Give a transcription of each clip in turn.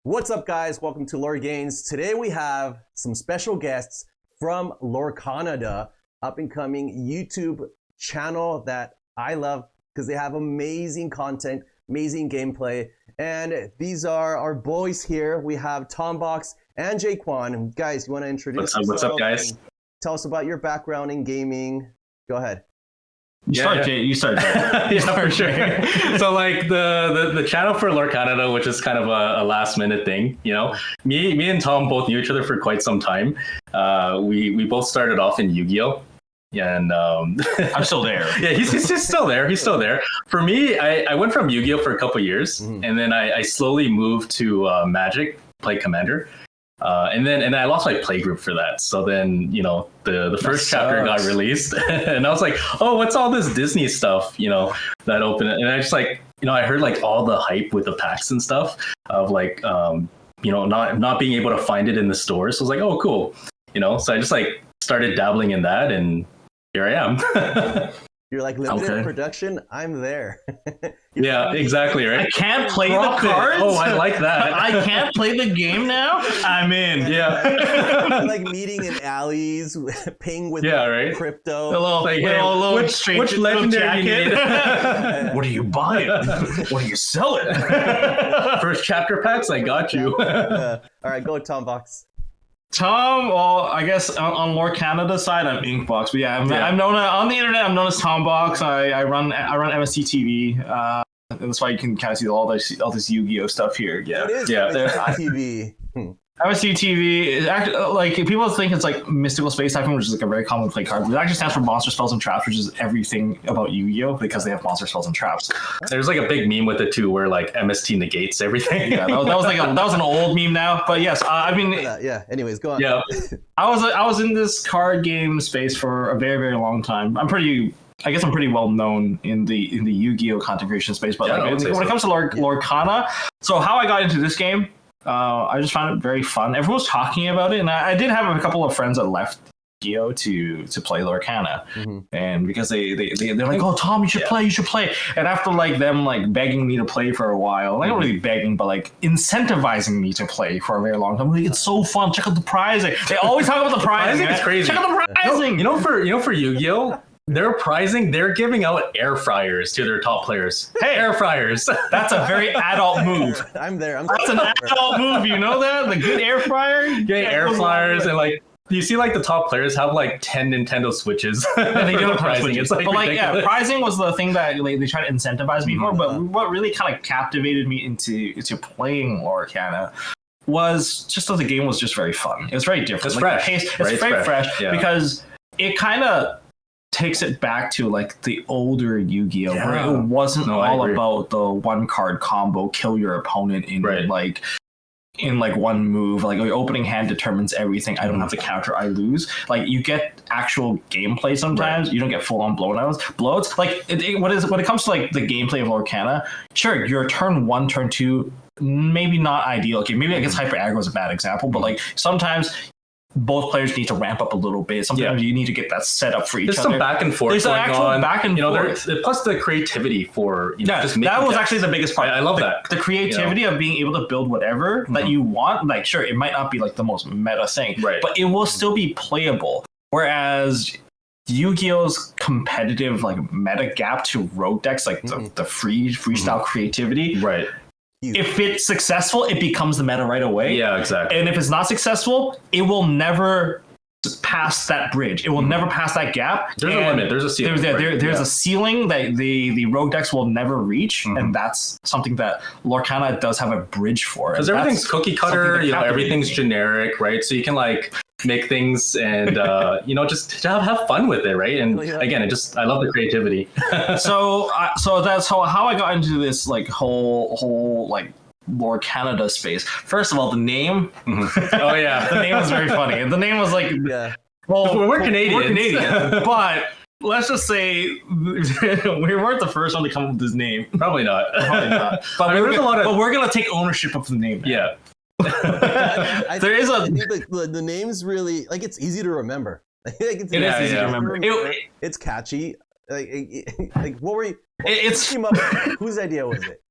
What's up, guys? Welcome to LoreGainz. Today we have some special guests from LORCANADA, up-and-coming YouTube channel that I love because they have amazing content, amazing gameplay. And these are our boys here. We have Tombox and Jaquan. Guys, you want to introduce yourself? What's up, guys? Tell us about your background in gaming. Go ahead. You start, Jay. Yeah, for sure. So, like the channel for LorCanada, which is kind of a last minute thing, you know. Me and Tom both knew each other for quite some time. We both started off in Yu-Gi-Oh. And I'm still there. Yeah, he's still there. He's still there. For me, I went from Yu-Gi-Oh for a couple years, and then I slowly moved to Magic, play Commander. And I lost my playgroup for that. So then, you know, the first chapter got released and I was like, oh, what's all this Disney stuff, you know, that opened. And I just like, you know, I heard like all the hype with the packs and stuff of like, you know, not being able to find it in the stores. So I was like, oh, cool. You know, so I just like started dabbling in that and here I am. You're like, limited production, I'm there. Yeah, exactly, right? I can't play the cards? Oh, I like that. I can't play the game now? I'm in. Yeah. Like meeting in alleys, paying with crypto. Which legendary you need? What are you buying? What are you selling? First chapter packs, I got you. All right, go Tombox. Tom, well, I guess on LoreCanada side, I'm Inkbox, but yeah, I'm known on the internet. I'm known as Tombox. I run Amethyst TV. And that's why you can kind of see all this Yu-Gi-Oh stuff here. Yeah, it is TV. Amethyst TV is actually like people think it's like mystical space typing, which is like a very common play card. But it actually stands for monster spells and traps, which is everything about Yu-Gi-Oh because they have monster spells and traps. There's like a big meme with it too, where like MST negates everything. Yeah, that was an old meme now, but yes, I mean, yeah. Anyways, go on. Yeah, I was in this card game space for a very, very long time. I guess I'm pretty well known in the Yu-Gi-Oh content creation space, but when it comes to Lorcana, so how I got into this game. I just found it very fun. Everyone's talking about it, and I did have a couple of friends that left Yu-Gi-Oh to play Lorcana, and because they're like, "Oh, Tom, you should play." And after like them like begging me to play for a while, like not really begging, but like incentivizing me to play for a very long time. Like, it's so fun. Check out the prizing. They always talk about the prizing. It's crazy. Check out the prizing. You know, for Yu-Gi-Oh. They're giving out air fryers to their top players. Hey, air fryers. That's a very adult move. I'm there. That's an adult move. You know that? The good air fryer? Getting air fryers and like, you see like the top players have like 10 Nintendo Switches. And they don't pricing. It's like, pricing was the thing that they tried to incentivize me for. But what really kind of captivated me into playing Lorcana was just that the game was just very fun. It was very different. It's fresh. It's very fresh because it kind of takes it back to like the older Yu-Gi-Oh where it wasn't all about the one card combo, kill your opponent in like one move, like your opening hand determines everything. I don't have to counter, I lose. Like you get actual gameplay sometimes. You don't get full on bloats. Like when it comes to like the gameplay of Lorcana, sure, your turn 1, turn 2, maybe not ideal. Okay, maybe I guess hyper aggro is a bad example, but like sometimes both players need to ramp up a little bit. Sometimes you need to get that set up for each other. There's some back and forth. There's an actual back and forth. Plus the creativity for just that was actually the biggest part. I love that. The creativity of being able to build whatever that you want. Like, sure, it might not be like the most meta thing, but it will still be playable. Whereas Yu-Gi-Oh's competitive like meta gap to rogue decks, like the freestyle creativity, if it's successful, it becomes the meta right away. Yeah, exactly. And if it's not successful, it will never pass that bridge. It will never pass that gap. There's a limit. There's a ceiling. There's a ceiling that the rogue decks will never reach, and that's something that Lorcana does have a bridge for. Because everything's cookie cutter, everything's generic, right? So you can like make things and just have fun with it, right? And again, I love the creativity. so that's how I got into this like whole like LoreCanada space. First of all, the name. Oh yeah, the name was very funny. The name was like, well, we're Canadian, but let's just say we weren't the first one to come up with this name. Probably not. But we're gonna take ownership of the name. Yeah. There is the name's really like it's easy to remember. It's easy to remember. It's catchy. Like what were you? Whose idea was it?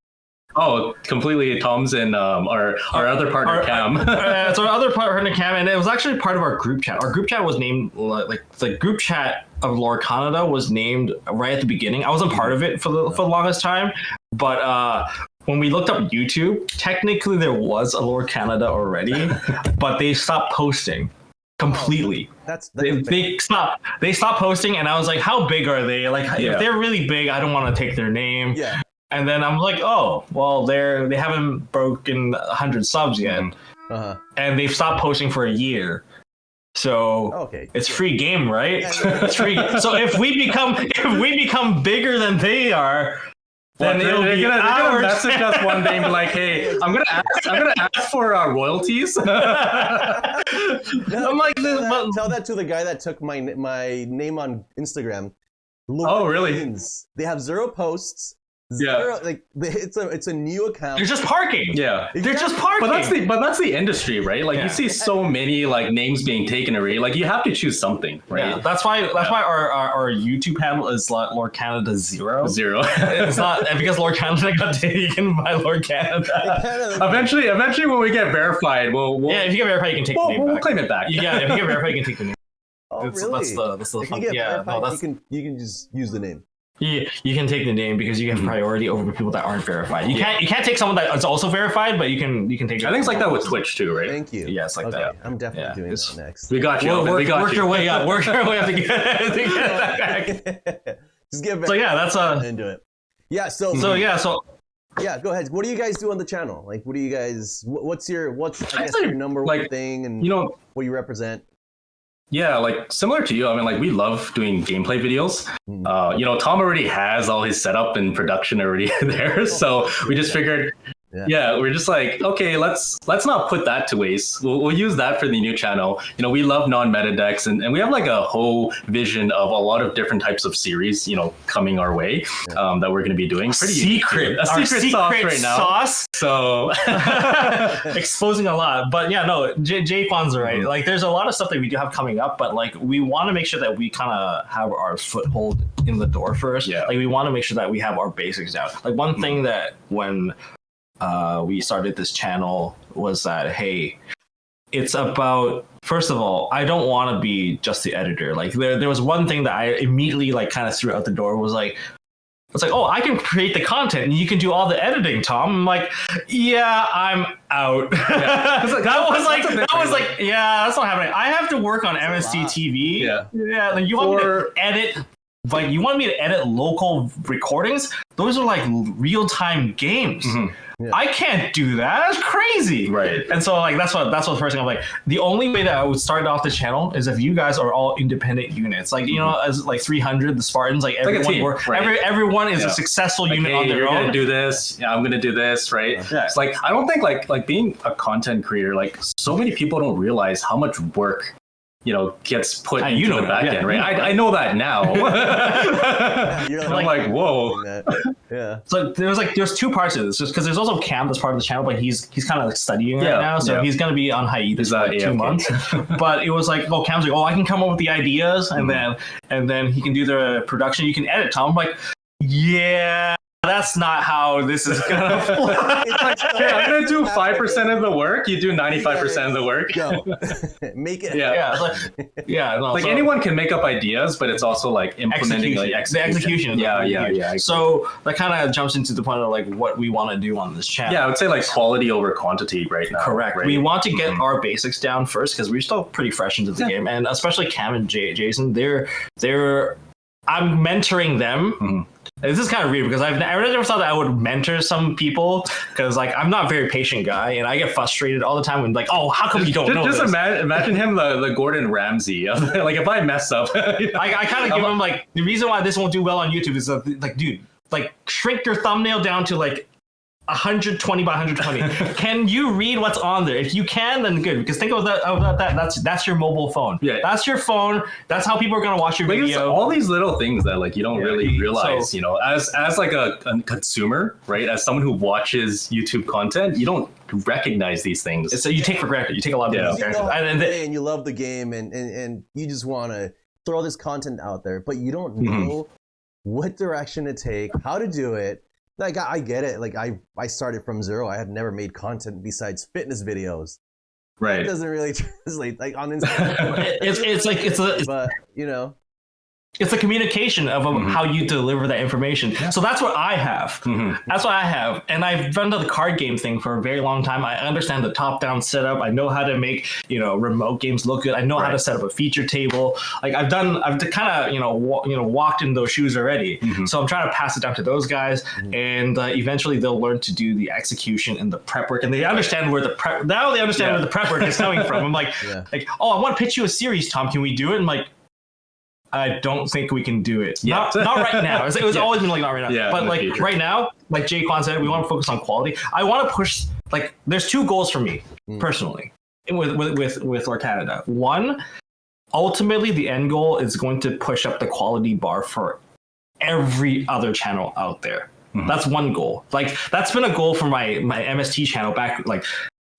Oh, completely. Tom's and our other partner Cam. It's our other partner Cam, and it was actually part of our group chat. Our group chat was named like the group chat of LORCANADA was named right at the beginning. I wasn't part of it for the longest time, but when we looked up YouTube, technically there was a LORCANADA already, but they stopped posting completely. They stopped posting, and I was like, how big are they? Like, if they're really big, I don't want to take their name. Yeah. And then I'm like, oh, well, they haven't broken 100 subs yet, and they've stopped posting for a year. So it's free game, right? It's free. So if we become bigger than they are, then they're gonna message us one day and be like, hey, I'm gonna ask for royalties. I'm like, tell that to the guy that took my name on Instagram. Oh, really? They have 0 posts. Like it's a new account. They're just parking. Yeah, exactly. They're just parking. But that's the industry, right? Like you see so many like names being taken away. Like you have to choose something, right? Yeah, that's why our YouTube handle is LORCANADA 0. It's not because LORCANADA got taken by LORCANADA. Eventually, when we get verified, we'll if you get verified, you can take the name back. We'll claim it back. Yeah, if you get verified, you can take the name. Oh, really? That's the fun. You can just use the name. You can take the name because you have priority over people that aren't verified. You can't take someone that is also verified, but you can take. I think it's like that with Twitch too, right? Thank you. Yeah, it's like that. I'm definitely doing that next. We got you. Work your way up. Work your way up to get that back. Just get back. So yeah, that's into it. Yeah. So yeah. Go ahead. What do you guys do on the channel? Like, what do you guys? What's your number one thing and what you represent? Yeah, like similar to you, I mean, like we love doing gameplay videos. Tom already has all his setup and production already there, so we just figured, we're just like, okay, let's not put that to waste. We'll use that for the new channel. We love non-meta decks, and we have like a whole vision of a lot of different types of series, coming our way that we're going to be doing. Pretty secret sauce right now. So exposing a lot, but Jay Fon's right. Like, there's a lot of stuff that we do have coming up, but like we want to make sure that we kind of have our foothold in the door first. Yeah. Like we want to make sure that we have our basics down. Like one thing that when we started this channel was that, hey, it's about, first of all, I don't want to be just the editor. Like there was one thing that I immediately like kind of threw out the door was like, it's like, oh, I can create the content and you can do all the editing, Tom. I'm like, yeah, I'm out. Yeah. that was like, yeah, that's not happening. I have to work on MST TV. Yeah. Like you want me to edit? Like you want me to edit local recordings? Those are like real-time games. I can't do that. That's crazy. Right. And so like that's what the first thing I'm like, the only way that I would start off the channel is if you guys are all independent units. Like, as like 300, the Spartans, like everyone everyone is a successful unit on their own. You're gonna do this. Yeah, I'm gonna do this, right? Yeah. It's like I don't think like being a content creator, like so many people don't realize how much work gets put into the back end, right? I know that now. I'm like, whoa. Yeah. So there's 2 parts of this, just because there's also Cam that's part of the channel, but he's kind of like studying right now, so he's gonna be on hiatus for like 2 months. But it was like, Cam's like, I can come up with the ideas, and then he can do the production. You can edit, Tom. I'm like, yeah. That's not how this is gonna fly. I'm gonna do 5% of the work. You do 95% of the work. Go. Make it. Anyone can make up ideas, but it's also like implementing the execution. Yeah. So that kind of jumps into the point of like what we want to do on this channel. Yeah, I would say like quality over quantity right now. Correct. Right? We want to get our basics down first because we're still pretty fresh into the game, and especially Cam and Jason. I'm mentoring them. This is kind of weird because I never thought that I would mentor some people because like I'm not a very patient guy and I get frustrated all the time when like, how come you don't know this? Just imagine him the Gordon Ramsay. Like if I mess up, I kind of give him like the reason why this won't do well on YouTube is like, dude, like shrink your thumbnail down to like 120 by 120. Can you read what's on there? If you can, then good. Because think about that. That's your mobile phone. Yeah. That's your phone. That's how people are gonna watch your video. All these little things that like you don't really realize. As like a consumer, right? As someone who watches YouTube content, you don't recognize these things. So you take for granted. You take a lot of things for granted. And you love the game, and you just want to throw this content out there, but you don't know what direction to take, how to do it. like I get it. Like I started from zero. I had never made content besides fitness videos. Right. It doesn't really translate like on Instagram. But you know. It's a communication of how you deliver that information. Yeah. So that's what I have. That's what I have. And I've done the card game thing for a very long time. I understand the top-down setup. I know how to make, remote games look good. I know how to set up a feature table. Like I've kind of, walked in those shoes already. So I'm trying to pass it down to those guys. And eventually they'll learn to do the execution and the prep work. And they understand where the prep, now they understand where the prep work is coming from. I'm like, oh, I want to pitch you a series, Tom. Can we do it? I'm like, I don't think we can do it. Not right now. It was always been like not right now. Yeah, but like future. Right now, like Jay Kwan said, we want to focus on quality. I want to push, like, there's two goals for me personally with LORCANADA. One, ultimately the end goal is going to push up the quality bar for every other channel out there. That's one goal. Like that's been a goal for my MST channel back like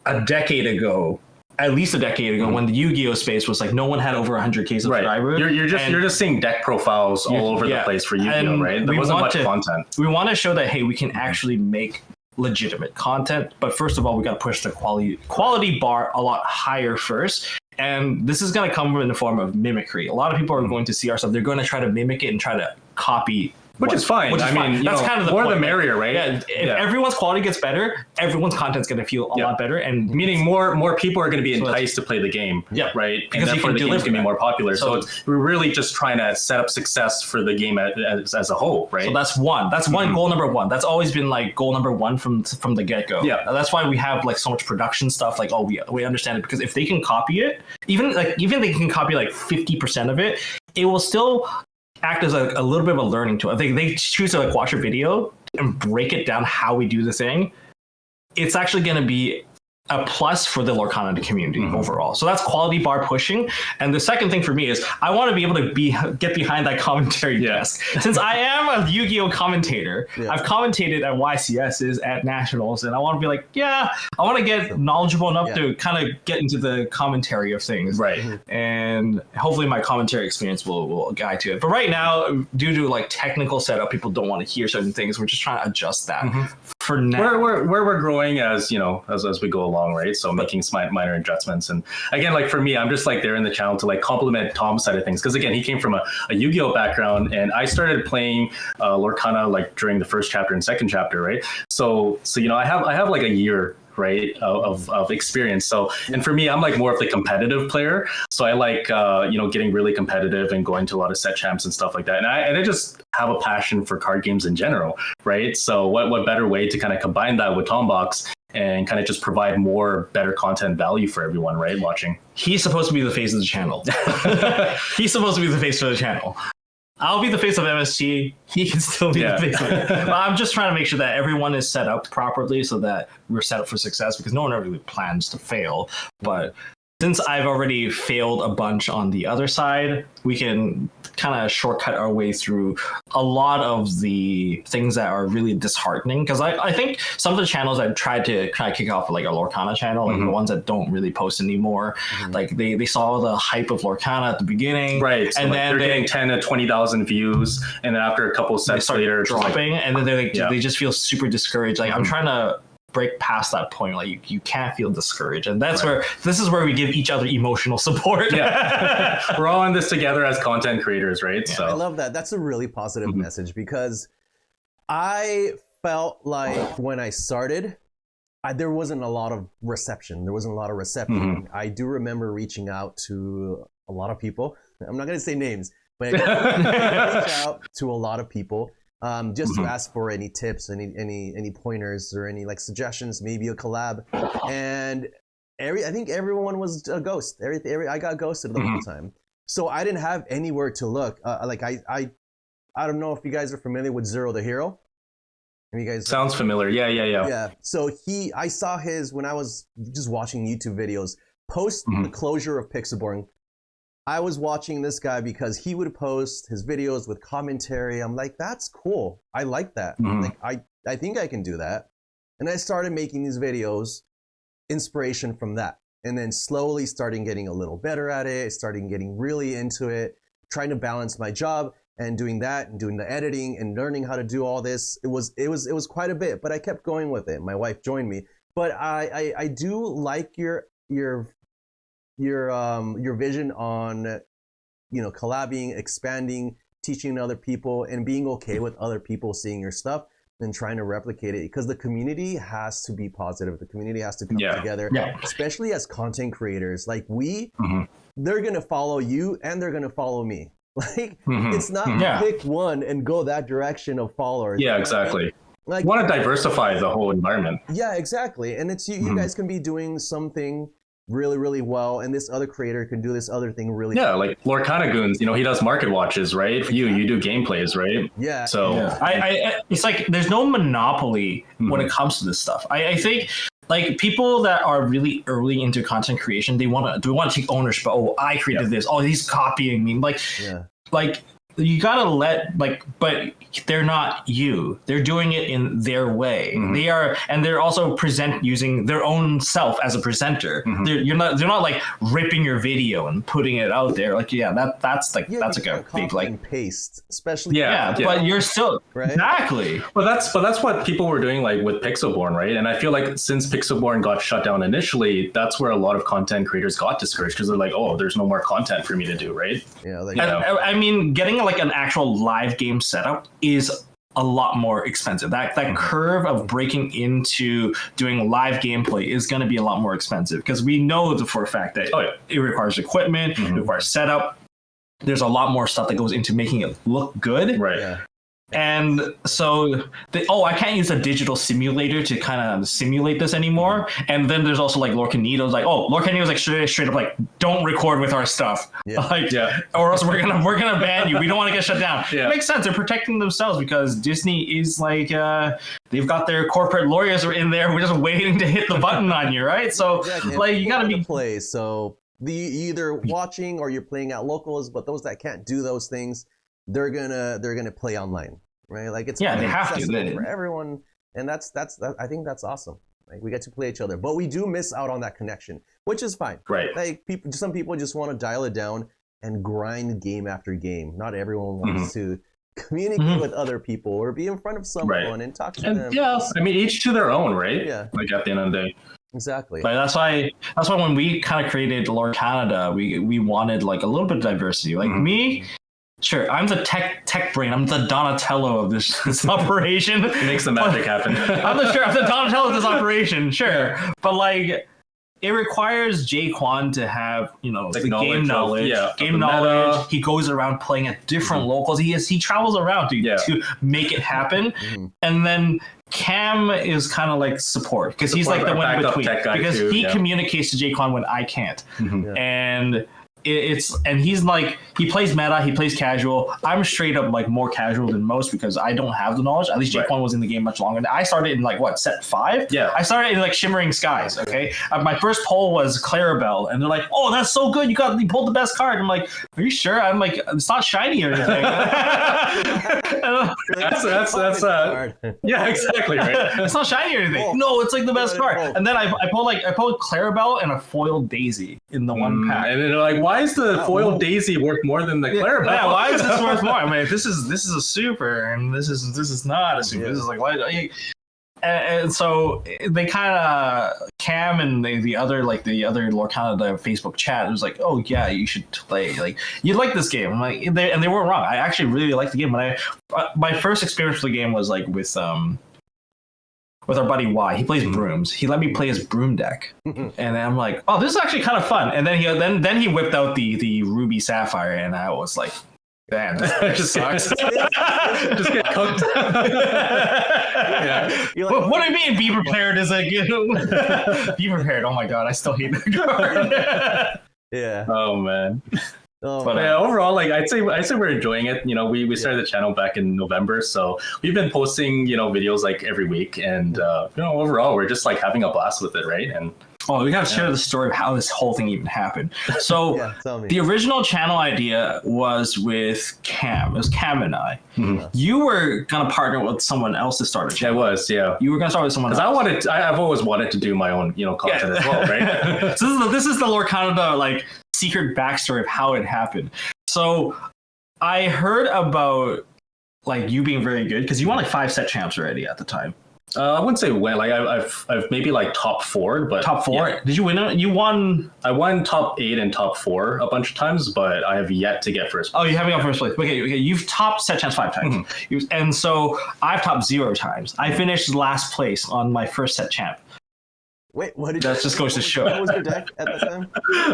a decade ago. At least a decade ago, when the Yu-Gi-Oh space was like no one had over 100K subscribers. You're just seeing deck profiles all over the place for Yu-Gi-Oh, right? There wasn't much content. We want to show that hey, we can actually make legitimate content, but first of all, we got to push the quality bar a lot higher first. And this is going to come in the form of mimicry. A lot of people are going to see our stuff. They're going to try to mimic it and try to copy. Which is fine. I mean, that's kind of the more point, the merrier, right? Yeah. If everyone's quality gets better, everyone's content's going to feel a lot better, and meaning more people are going to be enticed to play the game, right? Because and therefore the game's going to be more popular. So we're really just trying to set up success for the game as a whole, right? So that's one. That's goal number one. That's always been like goal number one from the get go. Yeah, that's why we have like so much production stuff. Like, we understand it because if they can copy it, even they can copy like 50% of it, it will still act as a little bit of a learning tool. I think they choose to like watch a video and break it down how we do the thing. It's actually going to be a plus for the LORCANADA community overall. So that's quality bar pushing. And the second thing for me is I want to be able to get behind that commentary desk. Since I am a Yu-Gi-Oh commentator, I've commentated at YCSs, at nationals, and I want to be like, I want to get knowledgeable enough to kind of get into the commentary of things. Right. And hopefully my commentary experience will guide to it. But right now, due to like technical setup, people don't want to hear certain things. We're just trying to adjust that. For now, we're growing as we go along, right? So making minor adjustments, and again, like for me, I'm just like there in the channel to like complement Tom's side of things, because again, he came from a Yu-Gi-Oh background, and I started playing Lorcana like during the first chapter and second chapter, right? So I have like a year, right, of experience. So, and for me, I'm like more of the competitive player. So I like, getting really competitive and going to a lot of set champs and stuff like that. And I just have a passion for card games in general, right? So what better way to kind of combine that with Tombox and kind of just provide more better content value for everyone, right, watching. He's supposed to be the face of the channel. He's supposed to be the face of the channel. I'll be the face of MST. He can still be the face of it. But I'm just trying to make sure that everyone is set up properly so that we're set up for success, because no one ever really plans to fail. But since I've already failed a bunch on the other side, we can kind of shortcut our way through a lot of the things that are really disheartening. Because I think some of the channels I've tried to kind of kick off like a Lorcana channel, like the ones that don't really post anymore, like they saw the hype of Lorcana at the beginning, right? So and like then they're getting 10 to 20,000 views, and then after a couple of sets later, dropping, and then they just feel super discouraged. Like I'm trying to break past that point. Like you can't feel discouraged, and that's where this is where we give each other emotional support. We're all in this together as content creators, right? So I love that. That's a really positive message, because I felt like when I started, there wasn't a lot of reception. I do remember reaching out to a lot of people. I'm not going to say names, but I reached out to a lot of people. Just to ask for any tips, any pointers, or any like suggestions, maybe a collab. And I think everyone was a ghost. I got ghosted the whole time. So I didn't have anywhere to look. I don't know if you guys are familiar with Zero the Hero. Have you guys sounds familiar? Yeah. Yeah. So I saw his when I was just watching YouTube videos post the closure of Pixelborn. I was watching this guy because he would post his videos with commentary. I'm like, that's cool. I like that. Like, I think I can do that. And I started making these videos, inspiration from that. And then slowly starting getting a little better at it, starting getting really into it, trying to balance my job. and doing that and doing the editing and learning how to do all this. It was quite a bit, but I kept going with it. My wife joined me, but I do like your vision on, you know, collabing, expanding, teaching other people, and being okay with other people seeing your stuff and trying to replicate it, because the community has to be positive. The community has to come together, especially as content creators. Like they're going to follow you and they're going to follow me. Like it's not pick one and go that direction of followers. Yeah, exactly. Like, want to diversify the whole environment. Yeah, exactly. And it's you guys can be doing something really, really well, and this other creator can do this other thing really well. Like Lorcana Goons, you know, he does market watches, right? For you do gameplays, right? Yeah. So I it's like there's no monopoly when it comes to this stuff. I think like people that are really early into content creation, they want to take ownership. Oh, I created this. Oh, he's copying me. Like you gotta let but they're not you. They're doing it in their way. They are, and they're also using their own self as a presenter. They're not like ripping your video and putting it out there. Like that's like a big like and paste, especially but you're still exactly. But that's what people were doing like with Pixelborn, right? And I feel like since Pixelborn got shut down initially, that's where a lot of content creators got discouraged, because they're like, oh, there's no more content for me to do, right? Yeah. I mean, getting like an actual live game setup is a lot more expensive. That curve of breaking into doing live gameplay is going to be a lot more expensive, because we know for a fact that it requires equipment, it requires setup. There's a lot more stuff that goes into making it look good. Right. Yeah. And so, I can't use a digital simulator to kind of simulate this anymore. And then there's also like Lorcanada's like, Lorcanada's like straight up like, don't record with our stuff, or else we're gonna ban you. We don't want to get shut down. It makes sense. They're protecting themselves, because Disney is like, they've got their corporate lawyers in there. We're just waiting to hit the button on you, right? So like you gotta be play. So either watching or you're playing at locals, but those that can't do those things, they're gonna play online, right? Like it's they have to for everyone, and that's I think that's awesome. Like we get to play each other, but we do miss out on that connection, which is fine. Right. Like some people just want to dial it down and grind game after game. Not everyone wants to communicate with other people or be in front of someone and talk to them. Yeah, I mean, each to their own, right? Yeah. Like at the end of the day. Exactly. But that's why when we kind of created LoreCanada, we wanted like a little bit of diversity. Like me. Sure, I'm the tech brain. I'm the Donatello of this operation. It makes the magic happen. I'm the Donatello of this operation. Sure, but like it requires Jaquan to have the game knowledge. He goes around playing at different locals. He travels around to make it happen, and then Cam is kind of like support, because he's like the one in between, because he communicates to Jaquan when I can't, and. He's like, he plays meta, he plays casual. I'm straight up like more casual than most, because I don't have the knowledge. At least Jaquan was in the game much longer. I started in like set 5? Yeah. I started in like Shimmering Skies. Okay. My first poll was Clarabelle, and they're like, "Oh, that's so good! You pulled the best card." I'm like, "Are you sure?" I'm like, "It's not shiny or anything." that's yeah, exactly right. It's not shiny or anything. No, it's like the best card. And then I pulled Clarabelle and a foiled Daisy in the one pack. And they're like, why is the foiled Daisy worth more than the Clarabelle? Yeah, why is this worth more? I mean, this is a super, and this is not a super. This is like, why? And so they kind of Cam and the other Lorcanada Facebook chat. It was like, oh yeah, you should play. Like, you like this game. I'm like, and they weren't wrong. I actually really liked the game. My first experience with the game was like with our buddy Y. He plays brooms. He let me play his broom deck, and I'm like, oh, this is actually kind of fun. And then he whipped out the Ruby Sapphire, and I was like, damn, that just sucks. Just get cooked. Like, what do you mean? Be prepared is like, be prepared. Oh my god, I still hate that card. Yeah. Oh man. But overall, like I'd say we're enjoying it. We started the channel back in November, so we've been posting videos like every week, and overall we're just like having a blast with it, right? And we gotta share the story of how this whole thing even happened. So the original channel idea was with Cam. It was Cam and I. You were gonna partner with someone else to start a channel. I was, yeah. You were gonna start with someone else. I've always wanted to do my own content as well, right? So this is the Lorcanada like secret backstory of how it happened. So I heard about like you being very good because you won like 5 set champs already at the time. I wouldn't say win. Like I've maybe like top 4, but top 4. Yeah. Did you win it? You won. I won top 8 and top 4 a bunch of times, but I have yet to get first place. Oh, you haven't got first place. Okay. You've topped set champs 5 times, and so I've topped 0 times. I finished last place on my first set champ. Wait, what did that just goes to show? What was your deck at the time?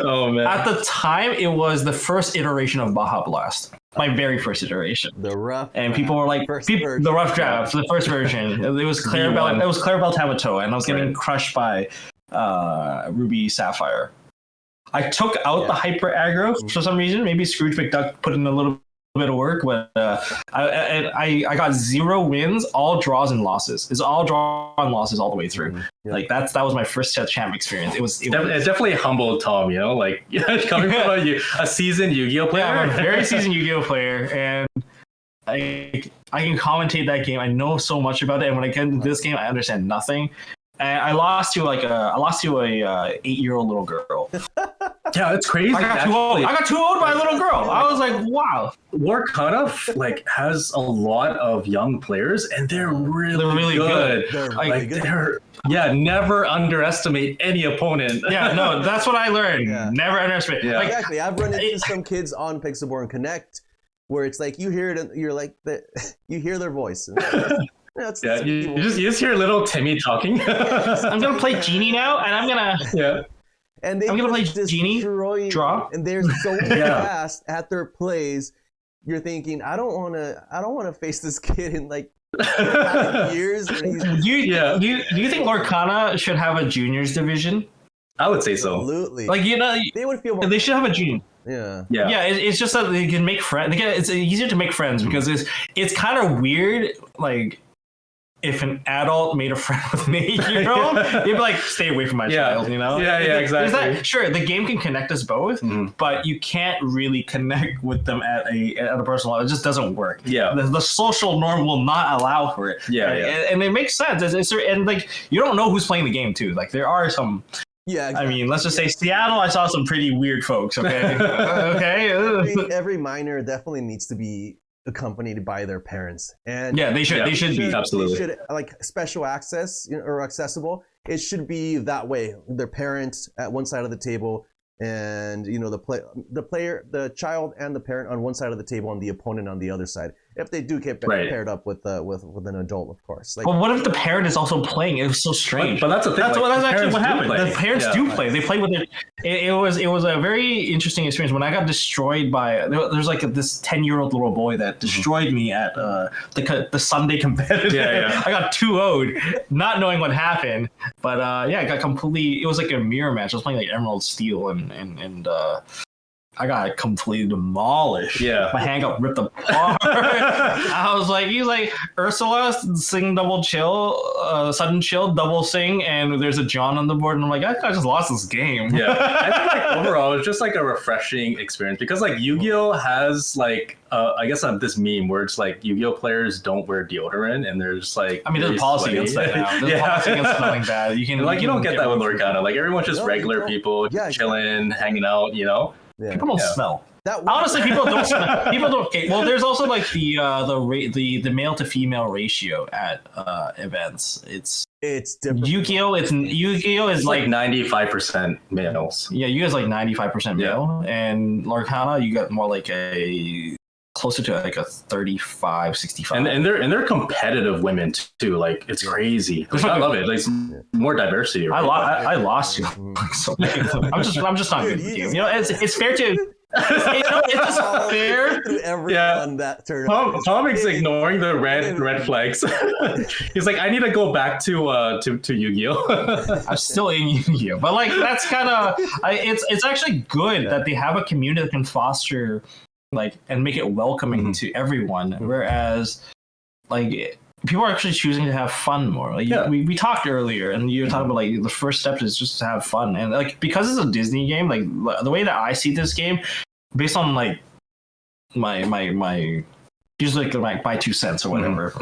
Oh man! At the time, it was the first iteration of Baja Blast, my very first iteration. The rough. And people were like, the rough draft, the first version. It was Clarabelle. It was Clarabelle Tamatoa, and I was getting crushed by Ruby Sapphire. I took out the hyper aggro for some reason. Maybe Scrooge McDuck put in a little bit of work, but I got 0 wins, all draws and losses. It's all draw and losses all the way through. Like that was my first set champ experience. It definitely humbled Tom, you know, like coming from a seasoned Yu-Gi-Oh player. Yeah, I'm a very seasoned Yu-Gi-Oh player, and I can commentate that game. I know so much about it, and when I get into this game, I understand nothing. And I lost to a 8-year-old little girl. Yeah, it's crazy. I got too old by a little girl. I was like, wow. LoreCana like has a lot of young players, and they're really good. They're really good. Never underestimate any opponent. Yeah, no, that's what I learned. Yeah. Never underestimate. Yeah. Like, exactly. I've run into some kids on Pixelborn Connect where it's like you hear it, and you're like, you hear their voice. You just hear little Timmy talking. I'm gonna play Genie now, and I'm gonna And I'm gonna play Genie draw, and they're so fast at their plays. You're thinking, I don't want to face this kid in like years. Do you think Lorcana should have a juniors division? I would say so. Absolutely. Like they would feel more. They should have a junior. Yeah. It's just that they can make friends. It's easier to make friends because it's kind of weird. Like, if an adult made a friend with an 8-year-old, they'd be like, stay away from my child, you know? Yeah, exactly. Sure, the game can connect us both, but you can't really connect with them at a personal level. It just doesn't work. Yeah. The social norm will not allow for it. And it makes sense. And like, you don't know who's playing the game, too. Like, there are some... Yeah, exactly. I mean, let's just say Seattle, I saw some pretty weird folks, okay? Every minor definitely needs to be accompanied by their parents, and they should be absolutely. They should, like, special access or accessible. It should be that way. Their parents at one side of the table, and the child and the parent on one side of the table, and the opponent on the other side. If they do get paired up with an adult, of course. Like, but what if the parent is also playing? It was so strange. But that's the thing. That's actually what happened. Play. The parents do play. They play with it. It was a very interesting experience. When I got destroyed by there's like this 10-year-old little boy that destroyed me at the Sunday competitive. I got 2-0'd, not knowing what happened. But I got completely. It was like a mirror match. I was playing like Emerald Steel and I got completely demolished. Yeah. My hand got ripped apart. I was like, he's like, Ursula, sing double chill, sudden chill, double sing, and there's a John on the board. And I'm like, I just lost this game. Yeah. I think like overall, it's just like a refreshing experience because like Yu-Gi-Oh has like, I guess this meme where it's like Yu-Gi-Oh players don't wear deodorant and there's like, I mean, there's a policy against that now. There's a policy against smelling bad. You don't get that with Lorcana. Like everyone's just regular people chilling, hanging out, you know? Yeah. People don't smell. Honestly, people don't smell. People don't. Okay, well, there's also like the male to female ratio at events. It's different. Yu-Gi-Oh is like 95% males. Yeah, you guys like 95% male, and Lorcana you got more like closer to like a 35, 65. And they're competitive women too. Like it's crazy. I love it. Like more diversity. Right? I lost you. So I'm just not good with you. You know, it's fair to. It's just fair. That tournament. Tom is ignoring the red flags. He's like, I need to go back to Yu-Gi-Oh. I'm still in Yu-Gi-Oh, but like that's kind of it's actually good that they have a community that can foster like and make it welcoming to everyone, whereas like people are actually choosing to have fun more. Like we talked earlier, and you were talking about like the first step is just to have fun, and like because it's a Disney game, like the way that I see this game, based on like my usually like buy 2 cents or whatever.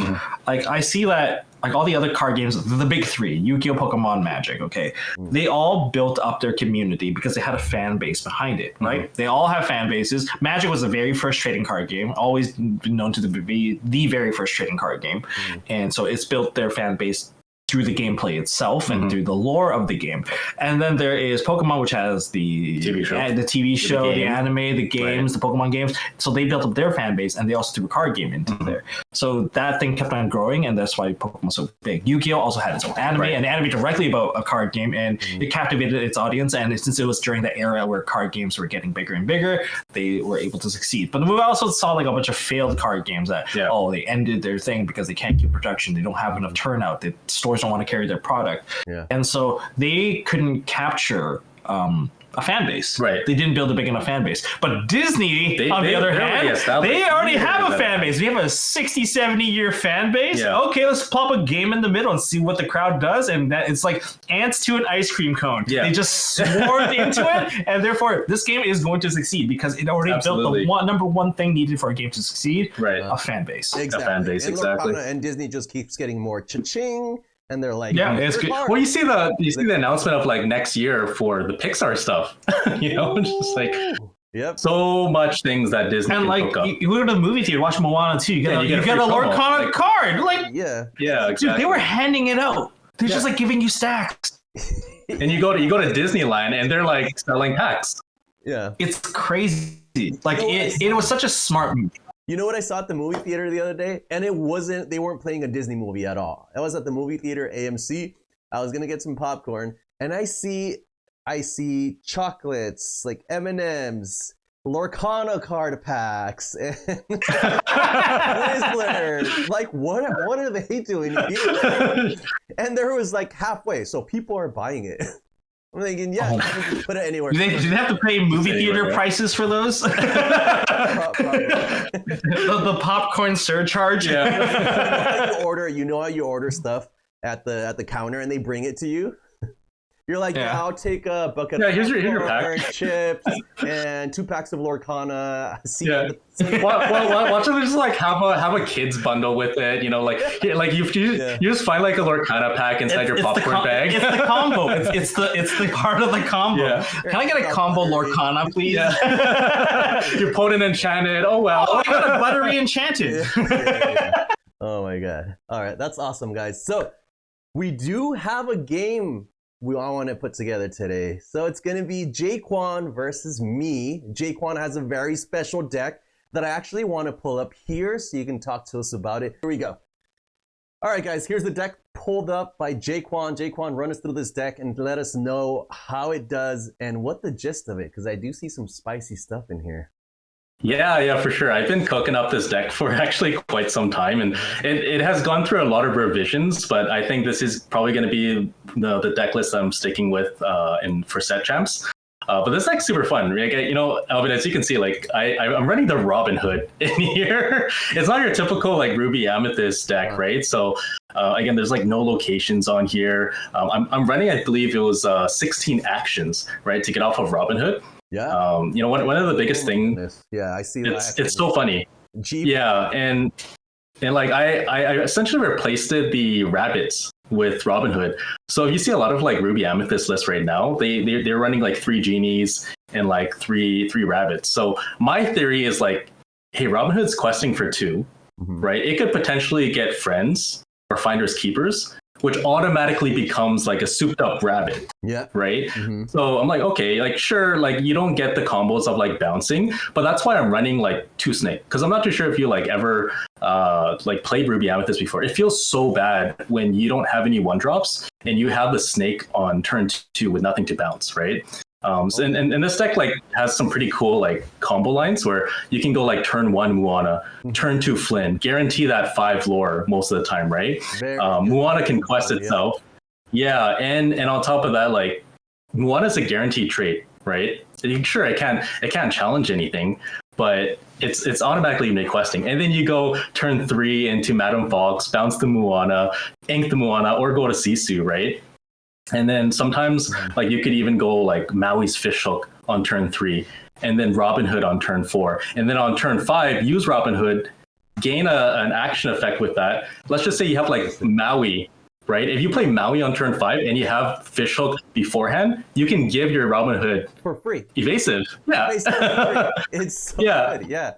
Like I see that like all the other card games, the big three, Yu-Gi-Oh, Pokemon, Magic, okay, they all built up their community because they had a fan base behind it, right? They all have fan bases. Magic was the very first trading card game, always been known to be the very first trading card game, and so it's built their fan base through the gameplay itself and through the lore of the game. And then there is Pokemon, which has the TV show, the anime, the games, the Pokemon games. So they built up their fan base, and they also threw a card game into there. So that thing kept on growing, and that's why Pokemon was so big. Yu-Gi-Oh also had its own anime, an anime directly about a card game, and it captivated its audience. And since it was during the era where card games were getting bigger and bigger, they were able to succeed. But we also saw like a bunch of failed card games that they ended their thing because they can't keep production, they don't have enough turnout, the stores don't want to carry their product, and so they couldn't capture a fan base. Right. They didn't build a big enough fan base. But Disney, on the other hand, they already have a fan base. We have a 60, 70 year fan base. Yeah. Okay, let's plop a game in the middle and see what the crowd does. And that it's like ants to an ice cream cone. Yeah. They just swarmed into it, and therefore this game is going to succeed because it already built the number one thing needed for a game to succeed, a fan base. Exactly. A fan base, and Lorcana and Disney just keeps getting more cha-ching. And they're like, it's good. Well, you see the announcement of like next year for the Pixar stuff, you know, just like so much things that Disney and can like you go to the movie theater, watch Moana 2, you get a Lorcana card, like exactly. Dude, they were handing it out. They're just like giving you stacks. And you go to Disneyland and they're like selling packs. Yeah, it's crazy. Like it was such a smart movie. You know what I saw at the movie theater the other day? And they weren't playing a Disney movie at all. I was at the movie theater, AMC. I was gonna get some popcorn, and I see chocolates, like M&Ms, Lorcana card packs, and Twizzlers. Like, what are they doing here? And there was like halfway, so people are buying it. I'm thinking, put it anywhere. Do they have to pay movie theater prices for those? the popcorn surcharge. Yeah. You know how you order stuff at the counter and they bring it to you. You're like, I'll take a bucket of here's your pack. Chips and 2 packs of Lorcana. Watch them just like have a kids bundle with it, you know, like you just find like a Lorcana pack inside your popcorn bag. It's the combo. It's the part of the combo. Yeah. Can I get a combo Lorcana, please? Yeah. You're potent enchanted. Oh well. I got a buttery enchanted. Oh my god. All right, that's awesome, guys. So we do have a game we all want to put together today. So it's going to be Jaquan versus me. Jaquan has a very special deck that I actually want to pull up here so you can talk to us about it. Here we go. All right, guys, here's the deck pulled up by Jaquan. Jaquan, run us through this deck and let us know how it does and what the gist of it, because I do see some spicy stuff in here. Yeah, for sure. I've been cooking up this deck for actually quite some time, and it has gone through a lot of revisions, but I think this is probably going to be the deck list I'm sticking with for set champs. But this deck's super fun. Like, you know, Alvin, as you can see, like I'm running the Robin Hood in here. It's not your typical like Ruby Amethyst deck, right? So again, there's like no locations on here. I'm running, I believe it was 16 actions, right, to get off of Robin Hood. Yeah. You know, one of the biggest things. Yeah, I see that. It's so funny. Jeep. Yeah, and like I essentially replaced the rabbits with Robin Hood. So if you see a lot of like Ruby Amethyst lists right now, they're running like 3 genies and like three rabbits. So my theory is like, hey, Robin Hood's questing for 2, right? It could potentially get friends or finders keepers, which automatically becomes like a souped up rabbit. Yeah. Right. So I'm like, okay, like sure, like you don't get the combos of like bouncing, but that's why I'm running like 2 snake, because I'm not too sure if you like ever like played Ruby Amethyst before. It feels so bad when you don't have any 1-drops and you have the snake on turn 2 with nothing to bounce, right? And this deck like has some pretty cool like combo lines where you can go like turn 1 Moana, turn 2 Flynn, guarantee that 5 lore most of the time, right? Moana can quest itself. Yeah, and on top of that, like Moana's a guaranteed trait, right? Sure, it can't challenge anything, but it's automatically make questing. And then you go turn 3 into Madam Fox, bounce the Moana, ink the Moana, or go to Sisu, right? And then sometimes like you could even go like Maui's Fishhook on turn 3, and then Robin Hood on turn 4, and then on turn 5 use Robin Hood gain an action effect with that. Let's just say you have like Maui, right? If you play Maui on turn 5 and you have Fishhook beforehand, you can give your Robin Hood for free. Evasive. Yeah. It's so good. Yeah.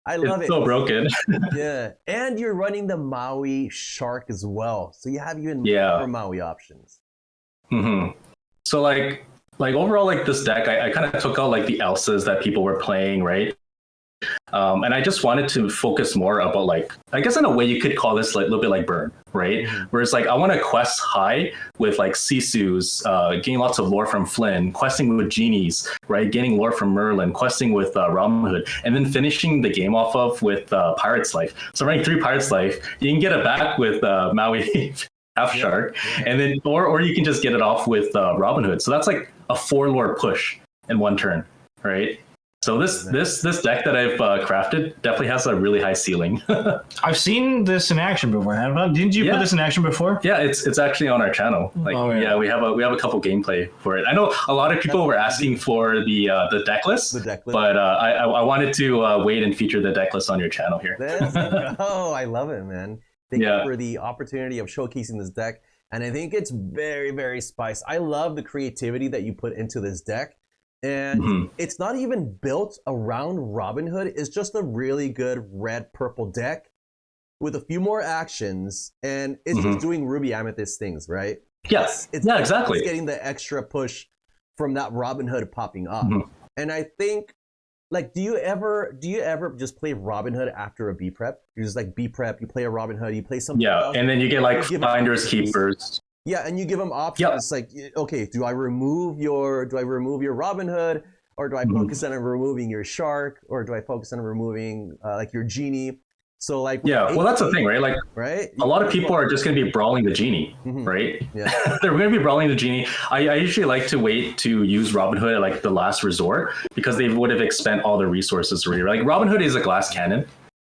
I love it. So broken. Yeah. And you're running the Maui Shark as well. So you have even more Maui options. So like overall, like this deck, I kind of took out like the Elsas that people were playing, right? And I just wanted to focus more about like, I guess in a way you could call this like a little bit like Burn, right? Where it's like, I want to quest high with like Sisu's, getting lots of lore from Flynn, questing with Genies, right? Getting lore from Merlin, questing with Robin Hood, and then finishing the game off of with Pirate's Life. So running 3 Pirate's Life, you can get it back with Maui Half Shark, and then or you can just get it off with Robin Hood. So that's like a 4 lore push in 1 turn, right? So this deck that I've crafted definitely has a really high ceiling. I've seen this in action before. Didn't you put this in action before? Yeah, it's actually on our channel. Like, we have a couple gameplay for it. I know a lot of people were asking for the deck list. The deck list. But I wanted to wait and feature the deck list on your channel here. Oh, I love it, man. Thank you for the opportunity of showcasing this deck. And I think it's very, very spiced. I love the creativity that you put into this deck. And it's not even built around Robin Hood. It's just a really good red-purple deck with a few more actions. And it's just doing Ruby Amethyst things, right? Yes. Exactly. It's getting the extra push from that Robin Hood popping up. And I think, like, do you ever just play Robin Hood after a B prep? You're just like B prep, you play a Robin Hood, you play something else, and then you get like Finders Keepers. Yeah, and you give them options. It's like, okay, do I remove your Robin Hood, or do I focus on removing your Shark, or do I focus on removing like your Genie? So like, well, that's the thing, right? Like, a lot of people are just going to be brawling the Genie, right? Yeah, they're going to be brawling the Genie. I usually like to wait to use Robin Hood at like the last resort, because they would have expended all their resources already. Like Robin Hood is a glass cannon,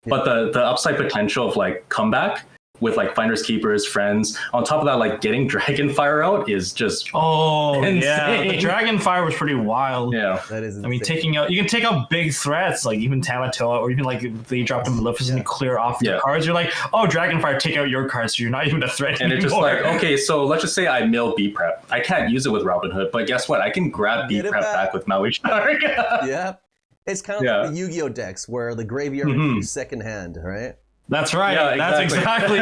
but the upside potential of like comeback with like Finders Keepers, Friends, on top of that, like getting Dragonfire out is just insane. Yeah, the Dragonfire was pretty wild. Yeah, that is insane. I mean, you can take out big threats like even Tamatoa, or even like if they drop the Maleficent and clear off the cards. You're like, oh, Dragonfire, take out your cards, so you're not even a threat and anymore. It's just like, okay, so let's just say I mill B prep. I can't use it with Robin Hood, but guess what? I can grab B prep back with Maui Shark. Yeah, it's kind of like the Yu-Gi-Oh decks where the graveyard is second hand, right? That's right. Yeah, that's exactly.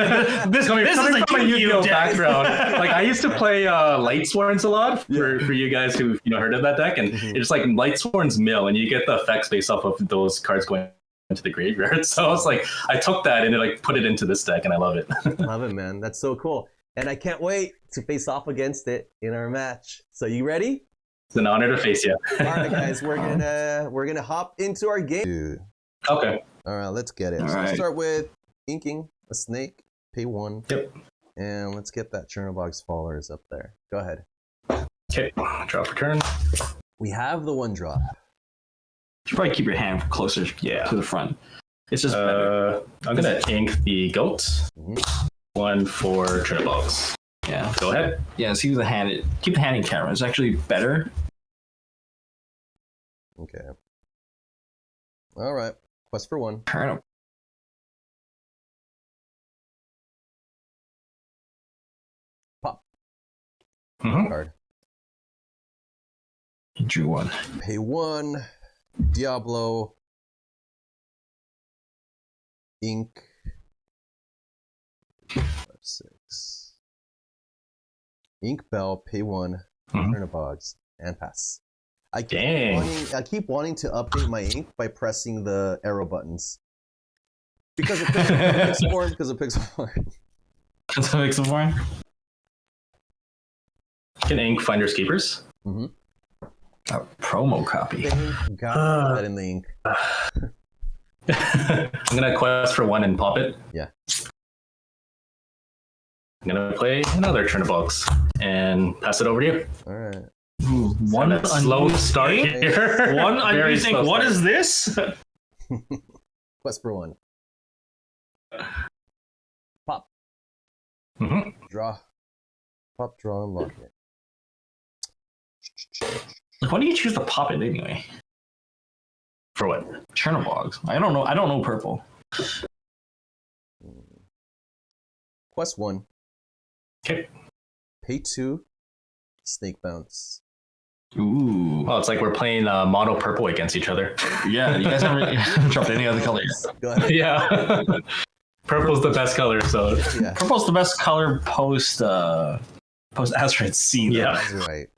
This is a Yu-Gi-Oh background. Like I used to play Lightsworns a lot for you guys who heard of that deck, and it's like Lightsworns mill, and you get the effects based off of those cards going into the graveyard. So I was like, I took that and like put it into this deck, and I love it. Love it, man. That's so cool, and I can't wait to face off against it in our match. So you ready? It's an honor to face you. All right, guys, we're gonna hop into our game. Dude. Okay. All right, let's get it. So let's start with inking a snake, pay 1. Yep. And let's get that Chernobog's Fallers up there. Go ahead. Okay, draw for turn. We have the 1 drop. You should probably keep your hand closer to the front. It's just better. I'm going to ink the goat. 1 for Chernobyls. Yeah. Go ahead. Yeah, keep the hand in camera. It's actually better. Okay. All right. Quest for 1. Turn up. Pop. Card. You drew 1. Pay 1. Diablo. Ink. 5, 6. Ink Bell. Pay 1. Turn a box and pass. I keep wanting to update my ink by pressing the arrow buttons. Because of pixel form. Because of pixel form. Because of pixel form? Can ink Finders Keepers? A promo copy. Thank God that in the ink. I'm going to quest for 1 and pop it. Yeah. I'm going to play another Chernobog's and pass it over to you. All right. One slow start here. One unused ink. What is this? Quest for 1. Pop. Draw. Pop, draw, and lock it. Why do you choose to pop it anyway? For what? Chernobyls. I don't know purple. Quest 1. Okay. Pay 2. Snake bounce. Ooh. Oh, it's like we're playing mono purple against each other. Yeah, you guys haven't dropped any other colors. Go ahead. Yeah. Purple's the best color, so Yeah. Purple's the best color post Asteroid C. Though. Yeah. That's right.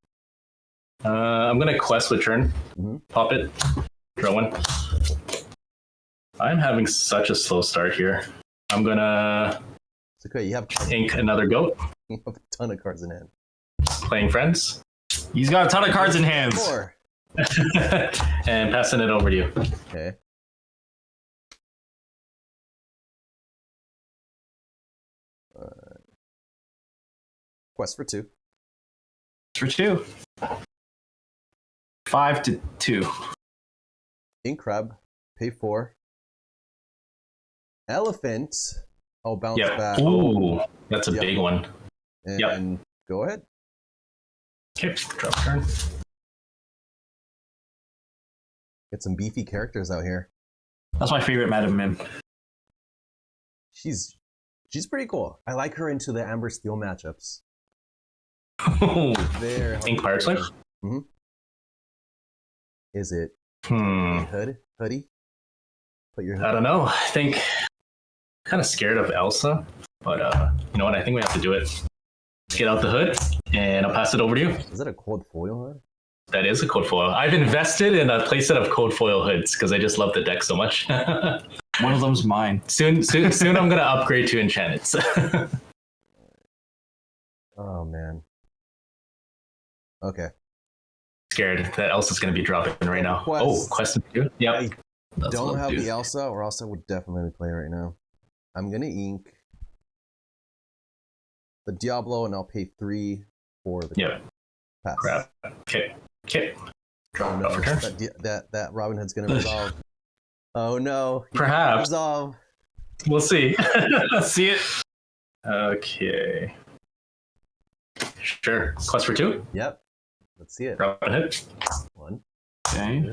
I'm gonna quest with turn. Pop it. Draw one. I'm having such a slow start here. I'm gonna It's okay. You have ink another goat. a ton of cards in hand. Playing friends. He's got a ton of cards in hands. 4. And passing it over to you. Okay. Quest for 2. For 2. 5 to 2. Ink crab. Pay 4. Elephant. I'll bounce back. Ooh, that's a big one. And go ahead. Okay, drop turn. Get some beefy characters out here. That's my favorite Madam Mim. She's pretty cool. I like her into the Amber Steel matchups. There. Ink Fire Slave? Mm-hmm. Is it hoodie? Put your hood. I don't know. I think kind of scared of Elsa, but you know what? I think we have to do it. Get out the hood, and I'll pass it over to you. Is that a cold foil hood? That is a code foil. I've invested in a playset of code foil hoods because I just love the deck so much. One of them's mine. Soon I'm gonna upgrade to Enchantments. Oh man. Okay. Scared that Elsa's gonna be dropping right now. Quest. Oh, Quest 2? Yep. I That's don't what have I'll do. the Elsa, or Elsa would definitely play right now. I'm gonna ink the Diablo, and I'll pay 3 for the pass. Crap. Okay. Oh no, for turn. that Robin Hood's gonna resolve. Oh no. Perhaps. Resolve. We'll see. See it? Okay. Sure. Quest for 2? Yep. Let's see it. Robin Hood. 1, Okay. 2,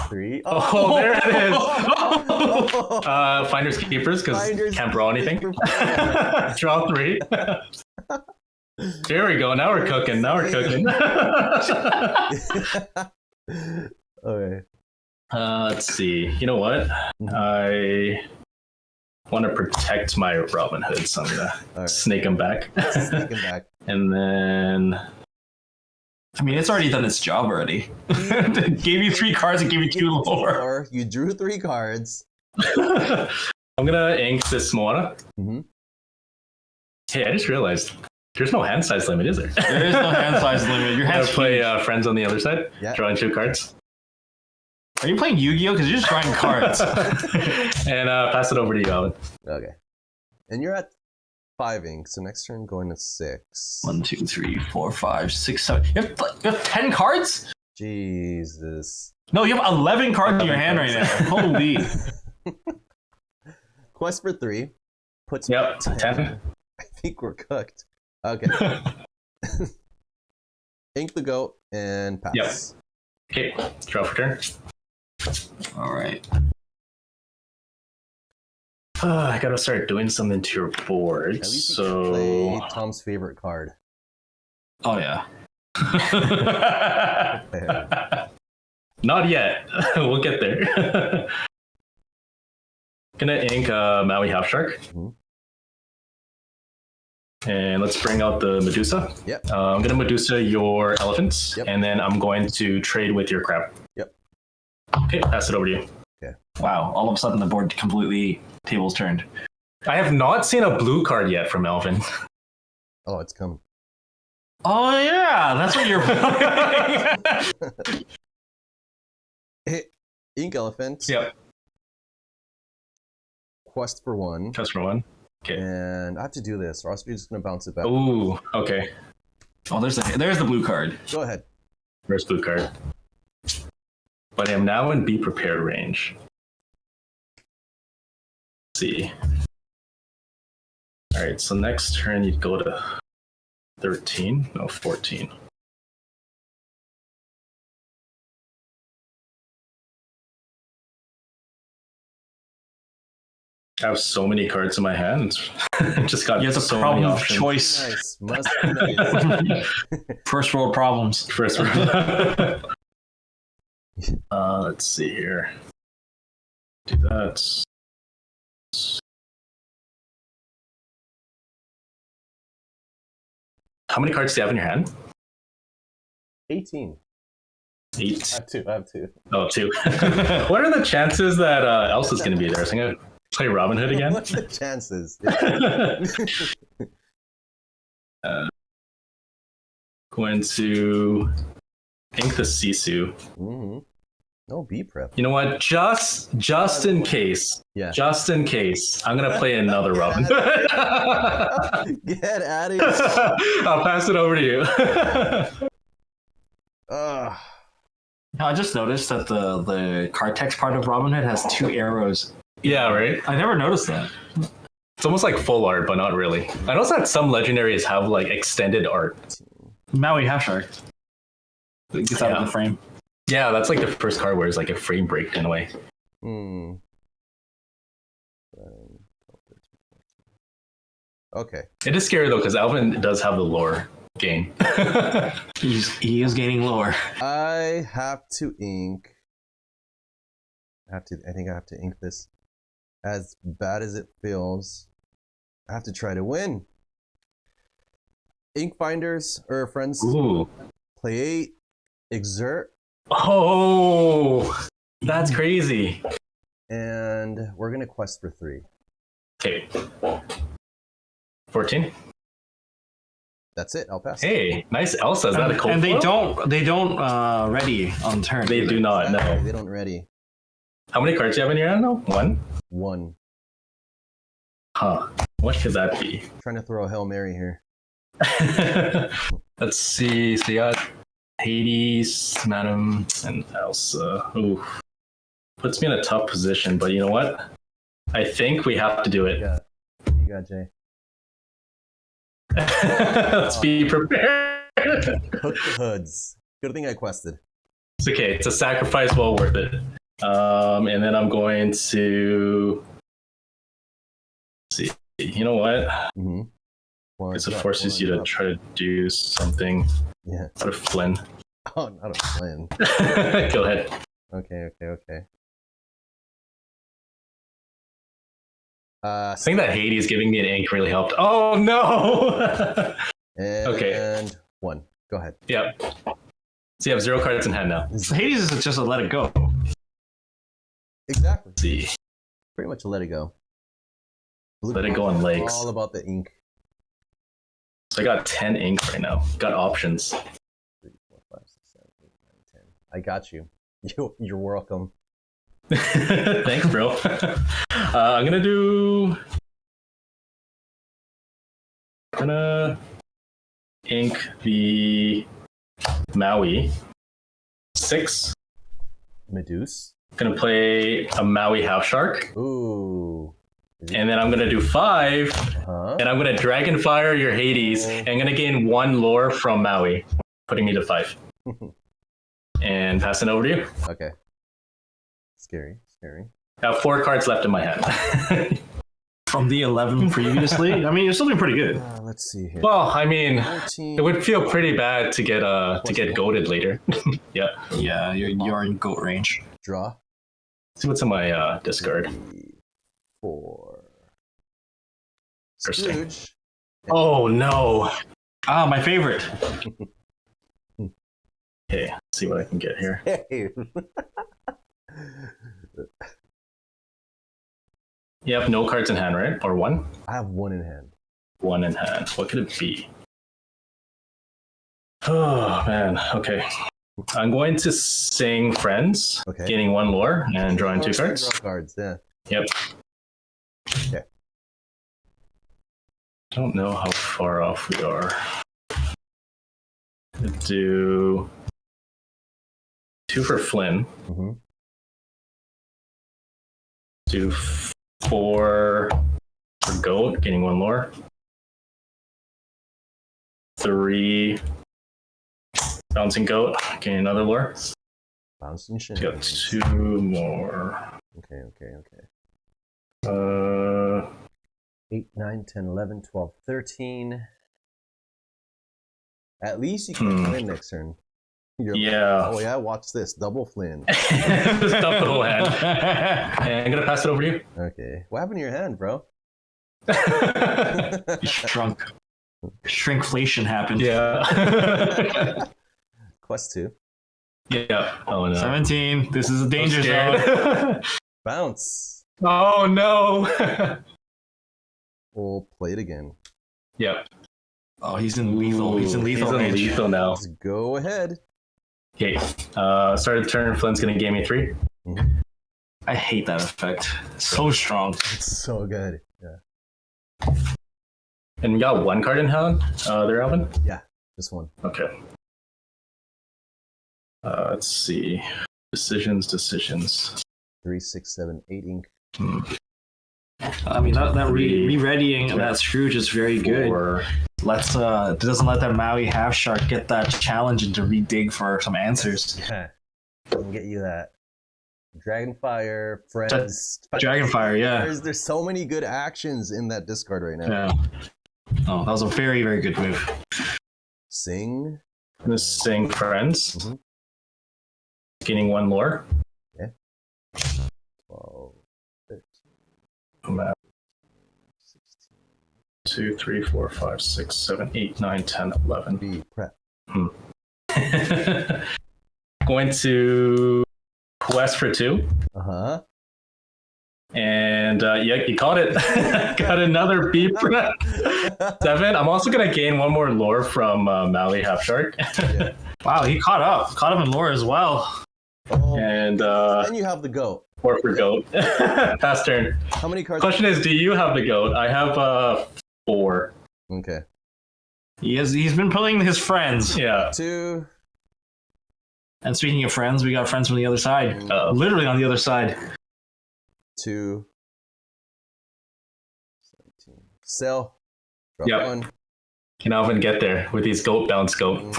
3. Oh, there it is. Finders Keepers, because can't draw anything. Draw 3. There we go. Now we're cooking. Okay. Let's see. You know what? I want to protect my Robin Hood, so I'm gonna snake him back. Snake him back. And then I mean, it's already done its job already. It gave you 3 cards and gave you 2 lore. You drew 3 cards. I'm gonna ink this Moana. Hey, I just realized there's no hand size limit, is there? There is no hand size limit. Your hand's play friends on the other side. Yeah. Drawing 2 cards. Are you playing Yu-Gi-Oh? Because you're just drawing cards. And pass it over to you, Alvin. Okay. And you're at 5 ink, so next turn going to 6. 1, 2, 3, 4, 5, 6, 7. You have 10 cards? Jesus. No, you have 11 cards in your hand right now. Holy. Quest for 3. Puts 10. I think we're cooked. Okay. Ink the goat and pass. Yep. Okay, draw for turn. All right. I gotta start doing something to your board. At least you can play Tom's favorite card. Oh, yeah. Not yet. We'll get there. Gonna ink Maui Half Shark. And let's bring out the Medusa. Yep. I'm gonna Medusa your elephants, Yep. and then I'm going to trade with your crab. Yep. Okay, pass it over to you. Okay. Wow, all of a sudden the board completely tables turned. I have not seen a blue card yet from Elvin. Oh, it's coming. Oh, yeah, that's what you're playing. Ink elephant. Yep. Quest for 1. Just for 1. Okay. And I have to do this, or else you're just gonna bounce it back. Ooh, okay. Oh, there's the blue card. Go ahead. First blue card. But I am now in Be Prepared range. Let's see. Alright, so next turn you'd go to 13. No, 14. I have so many cards in my hand. Just got you have so a problem many of options. choice. Nice. Must be nice. First world problems. First world. Let's see here. Do that. How many cards do you have in your hand? 18. 8. I have two. Oh, 2. What are the chances that Elsa's going to be there? So I'm going to play Robin Hood again. What's the chances? Going to ink the Sisu. Mm-hmm. No B prep. You know what? Just in case. Yeah. Just in case, I'm gonna play another Robin Hood. Get out of here. I'll pass it over to you. I just noticed that the card text part of Robin Hood has 2 arrows. Yeah, right. I never noticed that. It's almost like full art, but not really. I noticed that some legendaries have like extended art. Maui Half Shark. It gets out of the frame. Yeah, that's like the first card where it's like a frame break in a way. Okay. It is scary though because Alvin does have the lore gain. He is gaining lore. I have to ink. I think I have to ink this. As bad as it feels, I have to try to win. Ink binders or friends. Ooh. Play 8. Exert. Oh, that's crazy. And we're gonna quest for 3. Okay. 14. That's it. I'll pass. Hey, nice Elsa. Is that a cold And flow? they don't ready on turn. They do not. No. They don't ready. How many cards do you have in your hand? No, 1. 1. Huh. What could that be? Trying to throw a Hail Mary here. Let's see. So you got Hades, Madam, and Elsa. Ooh. Puts me in a tough position, but you know what? I think we have to do it. You got Jay. Let's be prepared. Hook the hoods. Good thing I quested. It's okay. It's a sacrifice well worth it. And then I'm going to see. You know what? Mm-hmm. Because it forces you to try to do something. Yeah. Out of Flynn. Oh, not a Flynn. Go ahead. Okay. I think that Hades giving me an ink really helped. Oh no! Okay. And 1. Go ahead. Yep. So you have 0 cards in hand now. Hades is just a let it go. Exactly. Let's see. Pretty much a let it go. Let it go on legs. All about the ink. So I got 10 ink right now. Got options. 3, 4, 5, 6, 7, 8, 9, 10. I got you. You're welcome. Thanks, bro. I'm gonna ink the Maui 6. Medusa. Gonna play a Maui Half Shark. Ooh. And then I'm gonna do 5. And I'm gonna Dragon Fire your Hades. And I'm gonna gain 1 lore from Maui, putting me to 5. And passing over to you. Okay. Scary. I have 4 cards left in my hand. From the 11 previously? I mean, you're still doing pretty good. Let's see here. Well, I mean, 14. it would feel pretty bad to get goated later. Yeah. Yeah, you're in goat range. Draw. See what's in my discard. 4. Interesting. Scrooge. Oh no. Ah, my favorite. Okay, let's see what I can get here. Hey. You have no cards in hand, right? Or 1? I have 1 in hand. 1 in hand. What could it be? Oh man. Okay. I'm going to sing Friends, gaining 1 lore and drawing 2 cards. Draw cards, yeah. Yep. Okay. Don't know how far off we are. Do 2 for Flynn. Mm-hmm. Do 4 for Goat, gaining 1 lore. 3 Bouncing Goat, gaining another lore. Bouncing shit. Got 2 more. Okay. 8, 9, 10, 11, 12, 13. At least you can win next turn. Yeah. Oh yeah, watch this. Double Flynn. Just dump the whole hand. And I'm gonna pass it over to you. Okay. What happened to your hand, bro? You shrunk. Shrinkflation happened. Yeah. Quest 2. Yeah. Oh no. 17. This is a danger zone. Bounce. Oh no. We'll play it again. Yep. Oh, he's in lethal. He's in lethal. He's in lethal now. Let's go ahead. Okay. Start of turn. Flynn's gonna give me 3. Mm-hmm. I hate that effect. So strong. It's so good. Yeah. And we got 1 card in hand there, Alvin? Yeah, this one. Okay. Let's see. Decisions. 3, 6, 7, 8 ink. I mean, that re-readying of that Scrooge is very good. Let's doesn't let that Maui half shark get that challenge and to redig for some answers. Yeah. I can get you that. Dragonfire, Friends. Dragonfire, yeah. There's so many good actions in that discard right now. Yeah. Oh, that was a very, very good move. Sing. This Sing Friends. Gaining 1 lore. Okay. 12, 13, I'm at 16. 2, 3, 4, 5, 6, 7, 8, 9, 10, 11. Be prep. Going to Quest for 2. Uh-huh. And yeah, you caught it. Got another B prep. 7. I'm also going to gain 1 more lore from Maui Half Shark. Yeah. Wow, he caught up. Caught him in lore as well. Oh, and then you have the goat. 4 for goat. Pass turn. How many cards? Question is, do you have the goat? I have 4. Okay. He's been pulling his friends. Yeah. 2. And speaking of friends, we got friends from the other side. Literally on the other side. 2. 17. Sell. Drop 1. Can Alvin get there with these goat bounce goat?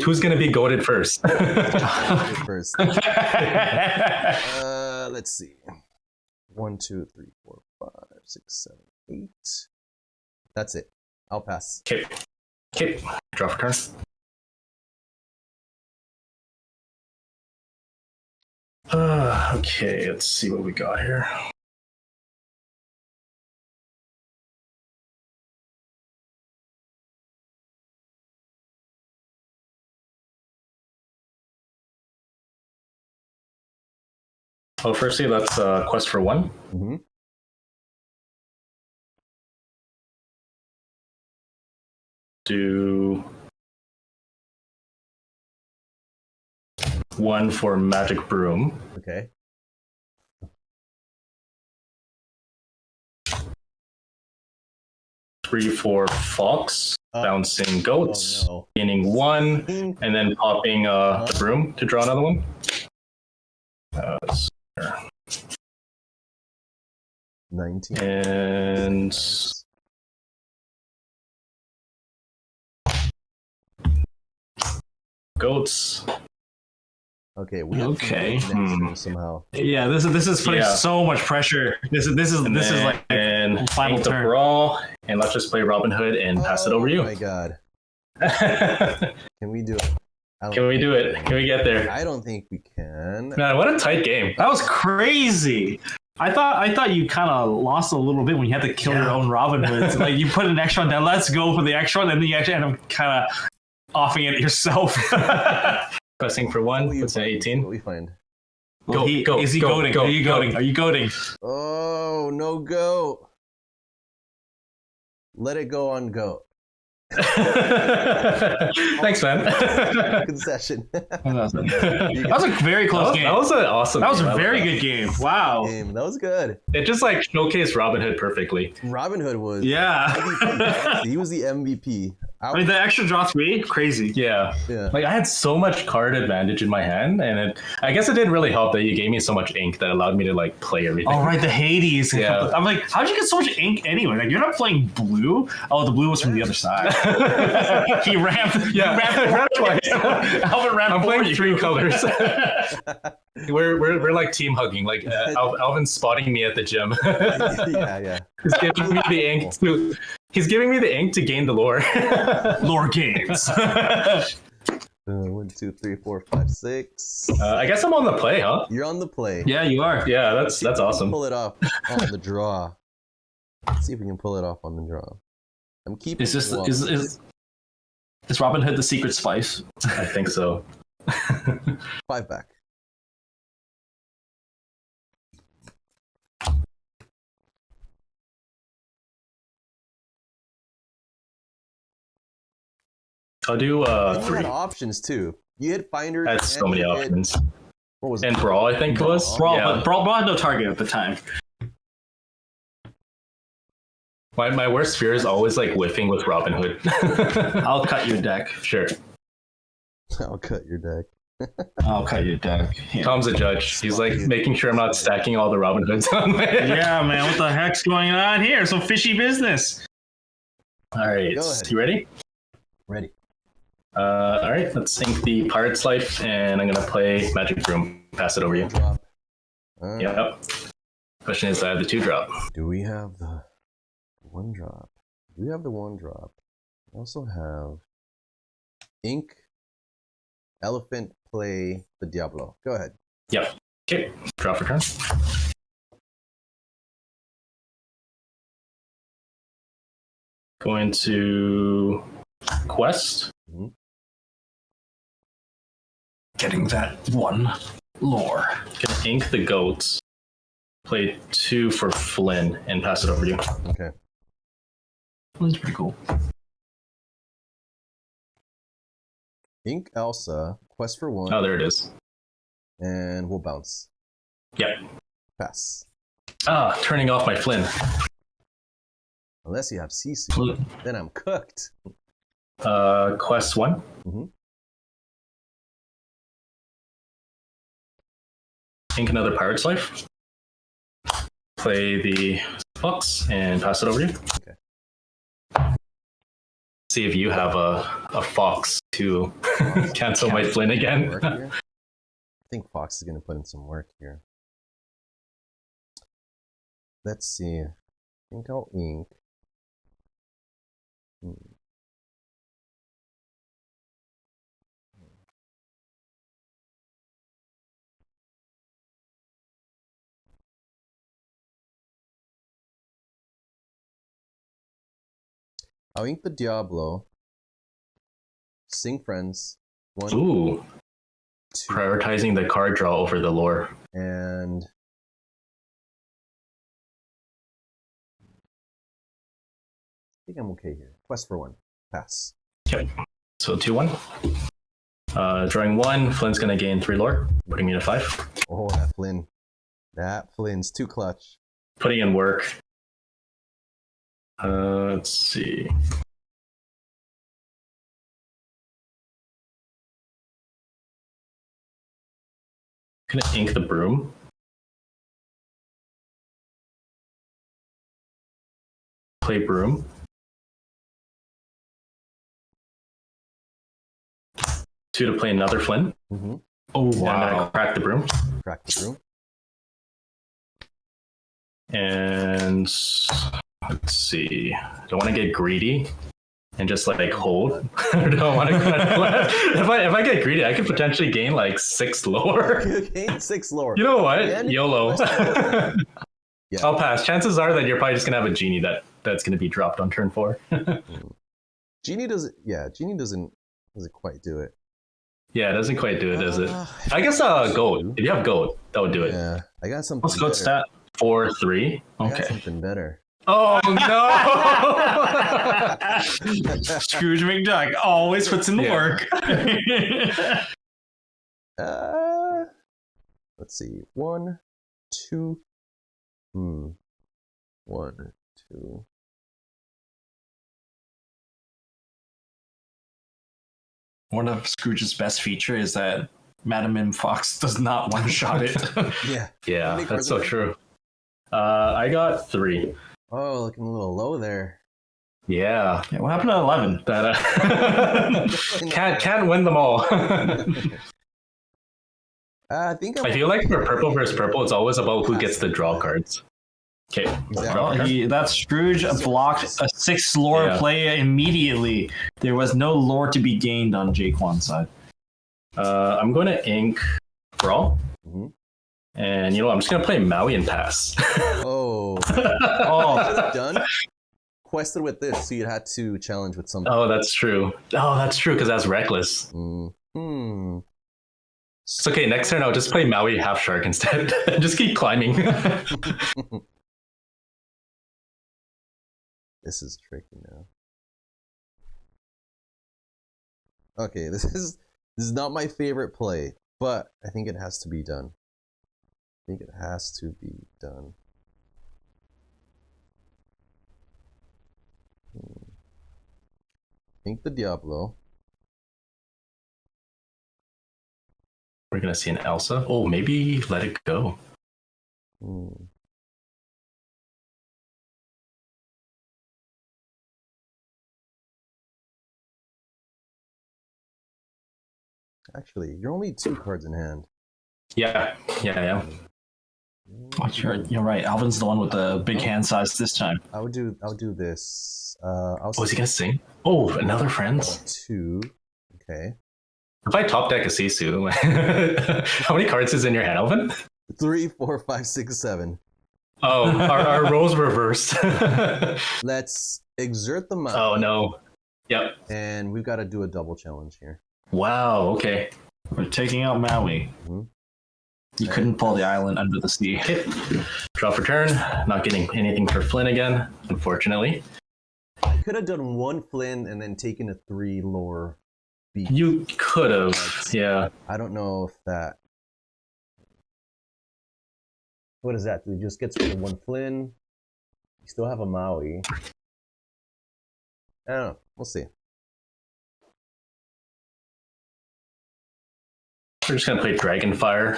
Who's gonna be goated first? First. Let's see. 1, 2, 3, 4, 5, 6, 7, 8. That's it. I'll pass. Okay. Draw for turn. Okay, let's see what we got here. Oh, firstly, let's quest for 1. Mm-hmm. Do 1 for Magic Broom. Okay. 3 for Fox. Bouncing goats. Oh, no. Gaining 1. And then popping the broom to draw another one. 19. And goats. Okay, we have somehow. Yeah, this is putting so much pressure. This is like final turn. Brawl, and let's just play Robin Hood and pass it over to you. Oh my god. Can we do it? Can we do it? Can we get there? I don't think we can. Man, what a tight game. That was crazy. I thought you kind of lost a little bit when you had to kill your own Robin Hoods. Like you put an extra on that. Let's go for the extra, and then you actually end up kind of offing it yourself. Pressing for 1. What's an 18? What we find? Well, is he goading? Are you goading? Are you goading? Oh, no go. Let it go on go. Thanks, man. Concession. That was a very close game. That was an awesome. That was a very good game. Wow. That was good. It just like showcased Robin Hood perfectly. Robin Hood was. Yeah. He was the MVP I mean, the extra draw 3, crazy. Yeah. Like I had so much card advantage in my hand, and I guess it didn't really help that you gave me so much ink that allowed me to like play everything. Oh right, the Hades. Yeah. I'm like, how'd you get so much ink anyway? Like you're not playing blue. Oh, the blue was from the other side. He ran. Yeah, ran twice. Alvin ran. I'm playing 3 colors. we're like team hugging. Like Alvin's spotting me at the gym. Yeah. He's giving me the ink to. He's giving me the ink to gain the lore. LoreGainz. 1, 2, 3, 4, 5, 6. I guess I'm on the play, huh? You're on the play. Yeah, you are. Yeah, that's awesome. Pull it off on the draw. Let's see if we can pull it off on the draw. I'm keeping. Is this is Robin Hood the secret spice? I think so. 5 back. I'll do 3. Had options too. You hit Finder. I had so many options. What was it? And Brawl, I think it was. Brawl, yeah. But Brawl had no target at the time. My worst fear is always like whiffing with Robin Hood. I'll cut your deck. Sure. I'll cut your deck. I'll cut your deck. Yeah. Tom's a judge. He's like making sure I'm not stacking all the Robin Hoods on my head. Yeah, man. What the heck's going on here? Some fishy business. All right. You ready? Ready. All right. Let's sync the Pirate's Life, and I'm gonna play Magic Room. Pass it over you. Drop. Yep. Question is, I have the 2 drop. Do we have the 1 drop? We have the 1 drop. We also have Ink, Elephant, play the Diablo. Go ahead. Yep. Okay. Draw for turn. Going to Quest. Mm-hmm. Getting that 1 lore. Gonna ink the goats. Play 2 for Flynn and pass it over to you. Okay. Flynn's pretty cool. Ink Elsa, quest for 1. Oh, there it is. And we'll bounce. Yep. Pass. Turning off my Flynn. Unless you have CC, then I'm cooked. Quest 1. Mm-hmm. Ink another Pirate's Life. Play the Fox and pass it over to you. Okay. See if you have a Fox to cancel my Flynn again. I think Fox is going to put in some work here. Let's see. I think I'll ink. I'll ink the Diablo. Sing Friends. 1. Ooh. 2. Prioritizing the card draw over the lore. And I think I'm okay here. Quest for 1. Pass. Yep. So 2-1. Drawing 1. Flynn's gonna gain 3 lore, putting me to 5. Oh, that Flynn. That Flynn's too clutch. Putting in work. Let's see. Gonna ink the broom. Play broom. 2 to play another Flynn. Mm-hmm. Oh, wow. And crack the broom. Crack the broom. And let's see. Don't want to get greedy and just like hold. I don't want to. If I get greedy, I could potentially gain like 6 lore. Gain 6 lore. You know what? And YOLO. Yeah. I'll pass. Chances are that you're probably just gonna have a genie that's gonna be dropped on turn 4. Genie doesn't. Yeah, Genie doesn't quite do it. Yeah, it doesn't quite do it, does it? I guess gold. If you have gold, that would do it. Yeah, I got something. What's gold stat? 4-3. I got something better. Oh no! Scrooge McDuck always puts in the work. Let's see. 1, 2. 1, 2. One of Scrooge's best feature is that Madam M. Fox does not one-shot it. Yeah, that's so true. I got 3. Oh, looking a little low there. Yeah. What happened to 11? That can't win them all. I feel like for purple versus purple, it's always about who gets the draw cards. Okay. Exactly. That Scrooge blocked a 6 lore play immediately. There was no lore to be gained on Jaquan's side. I'm going to ink Brawl. Mm-hmm. And you know what? I'm just going to play Maui and pass. Oh. Done? Quested with this, so you had to challenge with something. Oh, that's true. Because that's reckless. Mm-hmm. It's okay. Next turn, I'll just play Maui half shark instead. Just keep climbing. This is tricky now. Okay, this is not my favorite play, but I think it has to be done. Ink the Diablo. We're gonna see an Elsa. Oh, maybe let it go. Actually, you're only 2 cards in hand. Yeah. Oh, you're right. Alvin's the one with the big hand size this time. I would do this. Is he gonna sing? Oh, another friends. 2. Okay. If I top deck a Sisu, how many cards is in your hand, Alvin? 3, 4, 5, 6, 7. Oh, our roles reversed. Let's exert the mind. Oh no. Yep. And we've got to do a double challenge here. Wow. Okay. We're taking out Maui. Mm-hmm. You couldn't pull the island under the sea. Okay. Draw for turn. Not getting anything for Flynn again, unfortunately. I could have done 1 Flynn and then taken a 3 lore beat. You could have. Yeah. I don't know if that. What is that? Do we just get 1 Flynn? You still have a Maui. I don't know. We'll see. We're just gonna play Dragonfire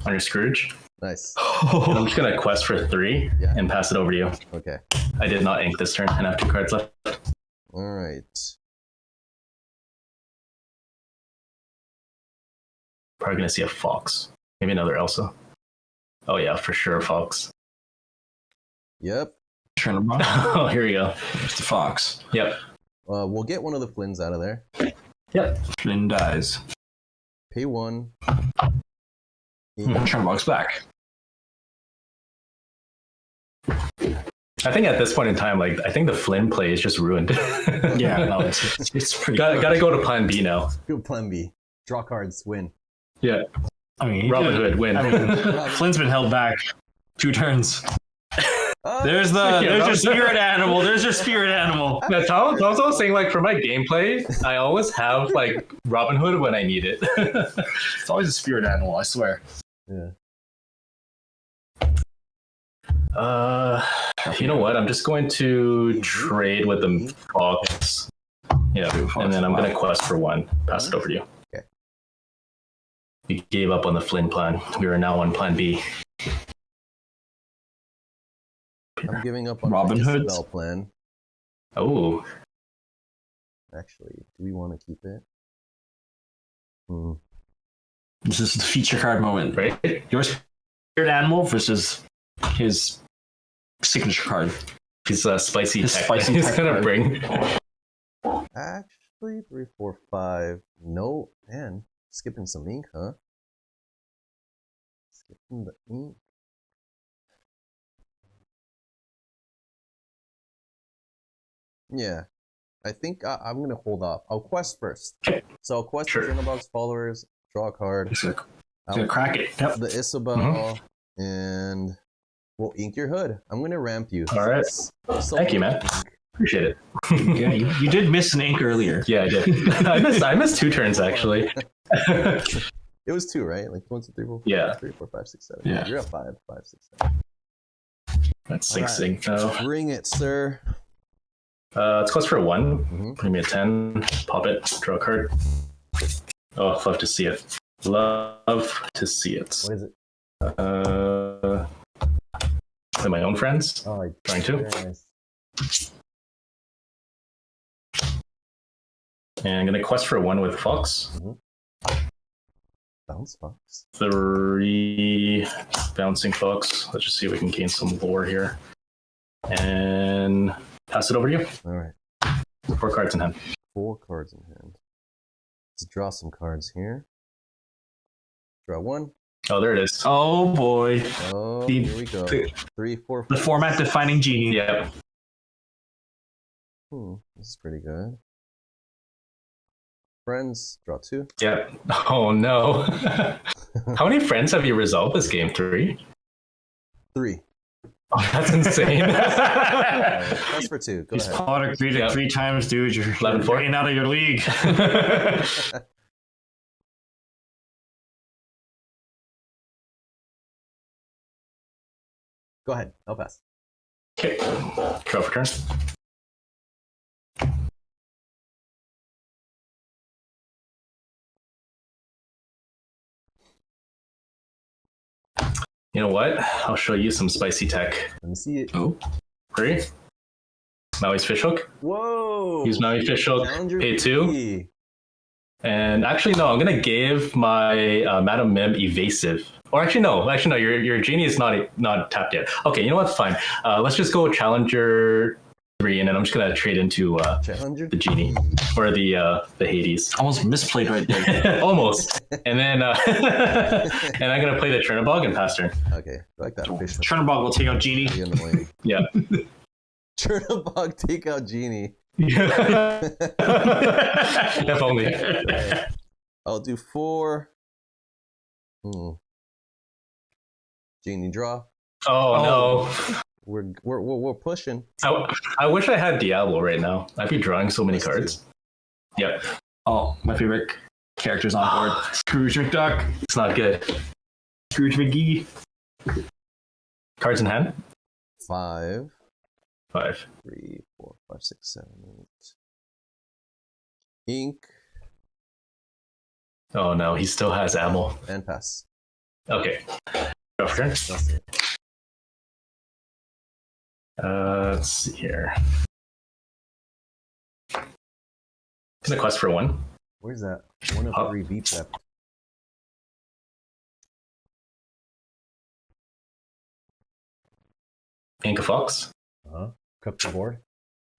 on your Scrooge. Nice. And I'm just gonna quest for 3 and pass it over to you. Okay. I did not ink this turn and have 2 cards left. All right. Probably gonna see a Fox. Maybe another Elsa. Oh yeah, for sure, Fox. Yep. Oh, here we go. It's the Fox. Yep. We'll get one of the Flynns out of there. Yep. Flynn dies. Pay 1. Turn box back. I think at this point in time, I think the Flynn play is just ruined. Yeah, no, it's pretty. Gotta go to Plan B now. Good Plan B. Draw cards, win. Yeah. I mean, Robin Hood, win. Flynn's been held back 2 turns. There's your spirit animal. There's your spirit animal. Now, Tom's also saying, for my gameplay, I always have, Robin Hood when I need it. It's always a spirit animal, I swear. Yeah. You know what? I'm just going to trade with the Fox. Yeah, and then I'm going to quest for 1. Pass it over to you. Okay. We gave up on the Flynn plan. We are now on Plan B. I'm giving up on Robin the Hood's Isabel plan. Oh. Actually, do we want to keep it? This is the feature card moment, right? Your spirit animal versus his signature card. His spicy his tech. Spicy He's tech gonna card. bring. Actually, 3, 4, 5. No, man. Skipping some ink, huh? Skipping the ink. Yeah, I think I'm gonna hold off. I'll quest first. So I'll quest the Journal Box followers, draw a card. Gonna crack it. Yep. The Isabel, and we'll ink your hood. I'm gonna ramp you. All right. Thank you, man. Appreciate it. Yeah, you did miss an ink earlier. Yeah, I did. I missed 2 turns actually. It was 2, right? 1, 2, 3, 4, 5, Yeah. 3, 4, 5, 6, 7. Yeah. You're at 5, 5, 6, 7. That's 6 ink though. Bring it, sir. Let's quest for 1. Bring me a 10. Pop it. Draw a card. Oh, I'd love to see it. Love to see it. What is it? Play my own friends. Oh, trying to. Nice. And I'm gonna quest for 1 with Fox. Bounce Fox. 3 bouncing Fox. Let's just see if we can gain some lore here. And pass it over to you. All right. 4 cards in hand. 4 cards in hand. Let's draw some cards here. Draw 1. Oh, there it is. Oh boy. Oh, here we go. 3, 4, 5. The format defining genie. Yep. This is pretty good. Friends, draw 2. Yep. Oh no. How many friends have you resolved this game? 3? 3. Oh, that's insane. That's for 2. Go ahead. Potter created 3 times, dude. You're 11-4. getting out of your league. Go ahead. I'll pass. Okay. Draw for turn. You know what? I'll show you some spicy tech. Let me see it. Oh. Hurry. Maui's Fishhook. Whoa! Use Maui Fishhook. Pay 2. Key. And actually, no, I'm gonna give my Madam Mim evasive. Or actually, no. Your genie is not tapped yet. Okay, you know what? Fine. Let's just go Challenger 3, and then I'm just gonna trade into the genie or the Hades. Almost misplayed right there. Almost. And then and I'm gonna play the Chernobog and pass turn. Okay, I like that fish. Chernobog will take out genie. Yeah. Chernobog take out genie. If only. I'll do 4. Genie draw. Oh no. We're pushing. I wish I had Diablo right now. I'd be drawing so many cards. Yep. Oh, my favorite character's on board. Scrooge McDuck. It's not good. Scrooge McGee. Cards in hand? 5. 5. 3, 4, 5, 6, 7, 8. Ink. Oh no, he still has ammo. And pass. Okay. Go for turn. That's it. Let's see here. Gonna quest for 1. Where's that? 1 of 3 beat that. Ink a Fox. Cook the board.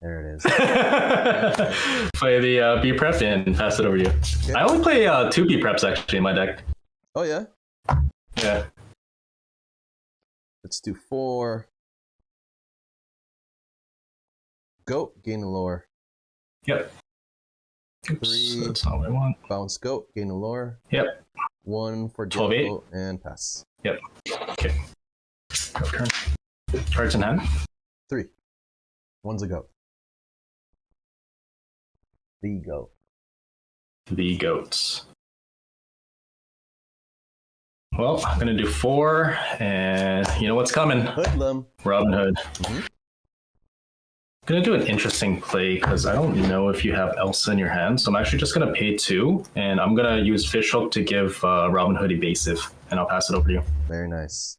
There it is. Play the B prep and pass it over to you. Okay. I only play 2 B preps actually in my deck. Oh yeah? Yeah. Let's do 4. Goat, gain a lore. Yep. Oops, 3. That's not what I want. Bounce goat, gain a lore. Yep. 1 for 12, Diablo and pass. Yep. Okay. Go turn. Cards in hand. 3. 1's a goat. The goat. The goats. Well, I'm gonna do 4, and you know what's coming? Hoodlum. Robin Hood. I'm gonna do an interesting play because I don't know if you have Elsa in your hand, so I'm actually just gonna pay 2, and I'm gonna use Fishhook to give Robin Hood evasive, and I'll pass it over to you. Very nice.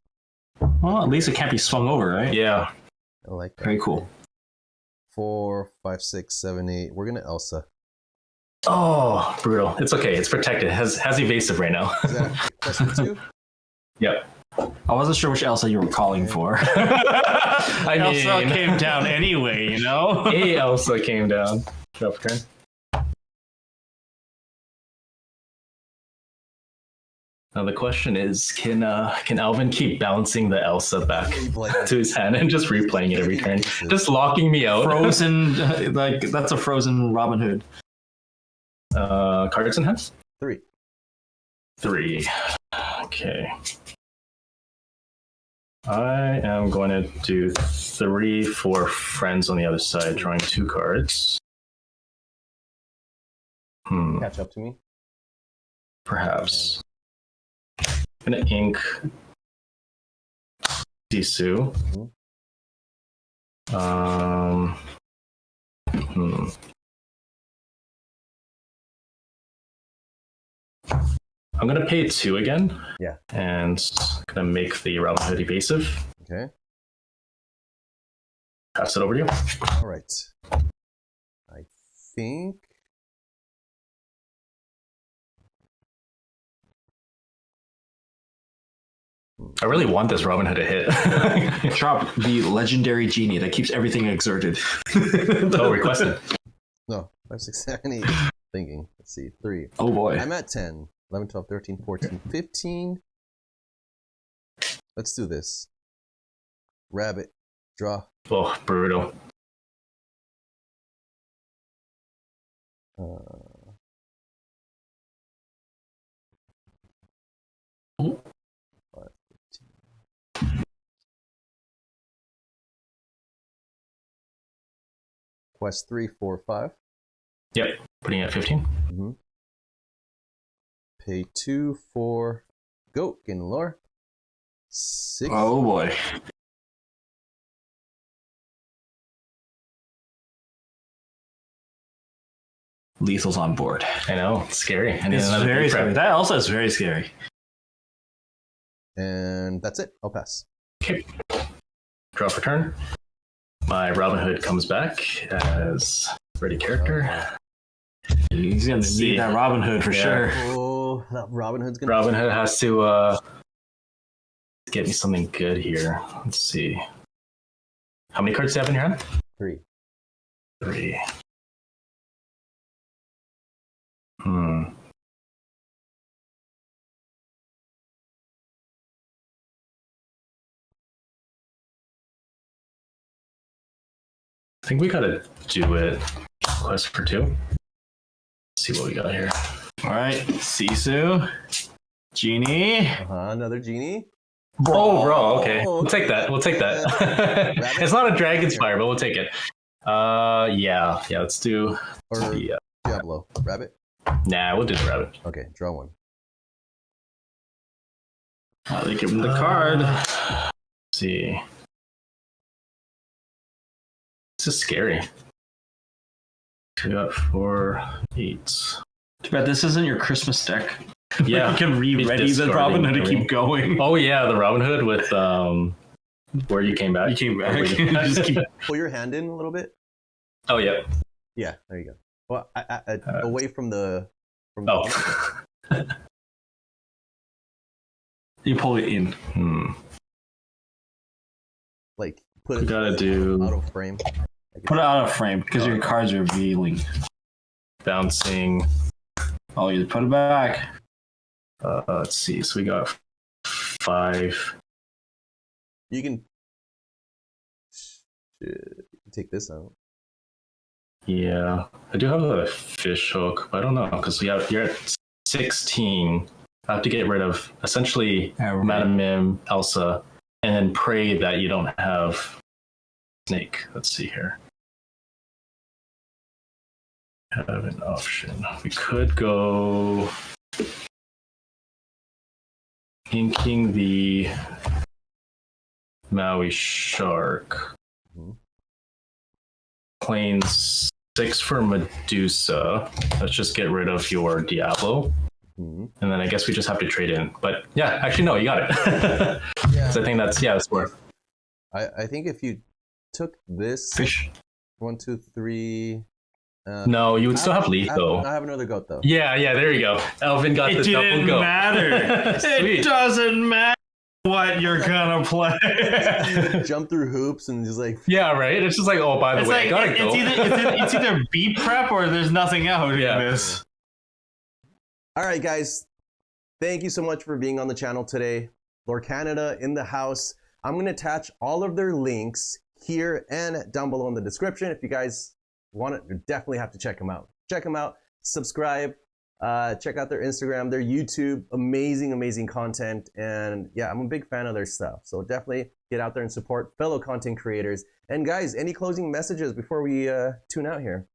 Well, at least it can't be swung over, right? Yeah. I like that. Very cool. 4, 5, 6, 7, 8. We're gonna Elsa. Oh, brutal. It's okay. It's protected. Has evasive right now. Is that question 2? Yep. I wasn't sure which Elsa you were calling for. Elsa came down anyway, you know? Hey, Elsa came down. Drop turn. Now the question is, can Alvin keep bouncing the Elsa back to his hand and just replaying it every turn? Just locking me out. Frozen, like, that's a frozen Robin Hood. Cards in hand? 3. 3. Okay. I am going to do 3 for friends on the other side, drawing 2 cards. Catch up to me. Perhaps. I'm going to ink Sisu. I'm gonna pay 2 again. Yeah. And gonna make the Robinhood evasive. Okay. Pass it over to you. All right. I think. I really want this Robinhood to hit. Drop the legendary genie that keeps everything exerted. Oh, requested. No, 5, 6, 7, 8. Thinking. Let's see. 3. Oh boy. I'm at 10. 11, 12, 13, 14, 15. Let's do this. Rabbit. Draw. Oh, brutal. Quest 3, 4, 5. Yep, putting it at 15. Mm-hmm. Pay 2 for Goat in lore. 6. Oh boy. Lethal's on board. I know, it's scary. And it's very scary. That also is very scary. And that's it. I'll pass. Okay. Draw for turn. My Robinhood comes back as ready character. He's gonna need that Robinhood for sure. Oh, that Robinhood's gonna. Robinhood has to get me something good here. Let's see. How many cards do you have in your hand? 3. 3. I think we gotta do it. Quest for 2. Let's see what we got here. All right, Sisu, Genie. Another genie. Oh, bro. Okay, we'll take that. We'll take that. It's not a Dragon's Fire, but we'll take it. Yeah. Let's do. Or Diablo. Rabbit. Nah, we'll do the rabbit. Okay, draw 1. They give him the card. Let's see. This is scary. 2 got 4, 8. Too bad this isn't your Christmas deck. Yeah, you can re-ready the Robinhood to keep going. Oh yeah, the Robinhood with where you came back. You came back. Just keep... Pull your hand in a little bit. Oh yeah. Yeah, there you go. Well, away from the. You pull it in. Like put it. You gotta do out of frame. Put it out of frame because your cards are revealing. Bouncing. Oh, you put it back. Let's see. So we got 5. You can take this out. Yeah, I do have a fish hook, but I don't know because you're at 16. I have to get rid of essentially Madam Mim, Elsa, and then pray that you don't have Snake. Let's see here. Have an option. We could go inking the Maui Shark. Playing 6 for Medusa. Let's just get rid of your Diablo. And then I guess we just have to trade in. But yeah, actually, no, you got it. Yeah. So I think that's worth. I think if you took this. Fish. 1, 2, 3. No, you would still have lethal. I have another goat though. Yeah, there you go. Elvin got the double goat. It doesn't matter what you're gonna play. Jump through hoops and just like. Yeah, right. It's just like, oh, by the way, I gotta go. It's either beat prep or there's nothing out in this. All right, guys. Thank you so much for being on the channel today. LORCANADA in the house. I'm gonna attach all of their links here and down below in the description. If you guys want it, you definitely have to check them out. Check them out. Subscribe. Check out their Instagram, their YouTube. Amazing content. And yeah, I'm a big fan of their stuff. So definitely get out there and support fellow content creators. And guys, any closing messages before we tune out here?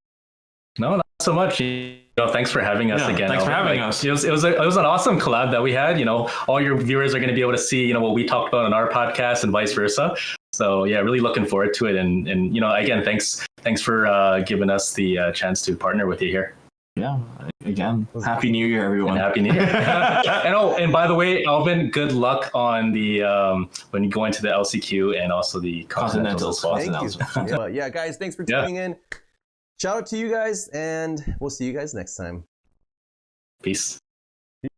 No, not so much. Thanks for having us again. Thanks for having us. It was an awesome collab that we had. All your viewers are going to be able to see, what we talked about on our podcast and vice versa. So yeah, really looking forward to it. And again, thanks for giving us the chance to partner with you here. Yeah. Again, Happy New Year, everyone. And Happy New Year. and by the way, Alvin, good luck on the when you go into the LCQ and also the Continentals as well. Thank you. But yeah, guys, thanks for tuning in. Shout out to you guys, and we'll see you guys next time. Peace.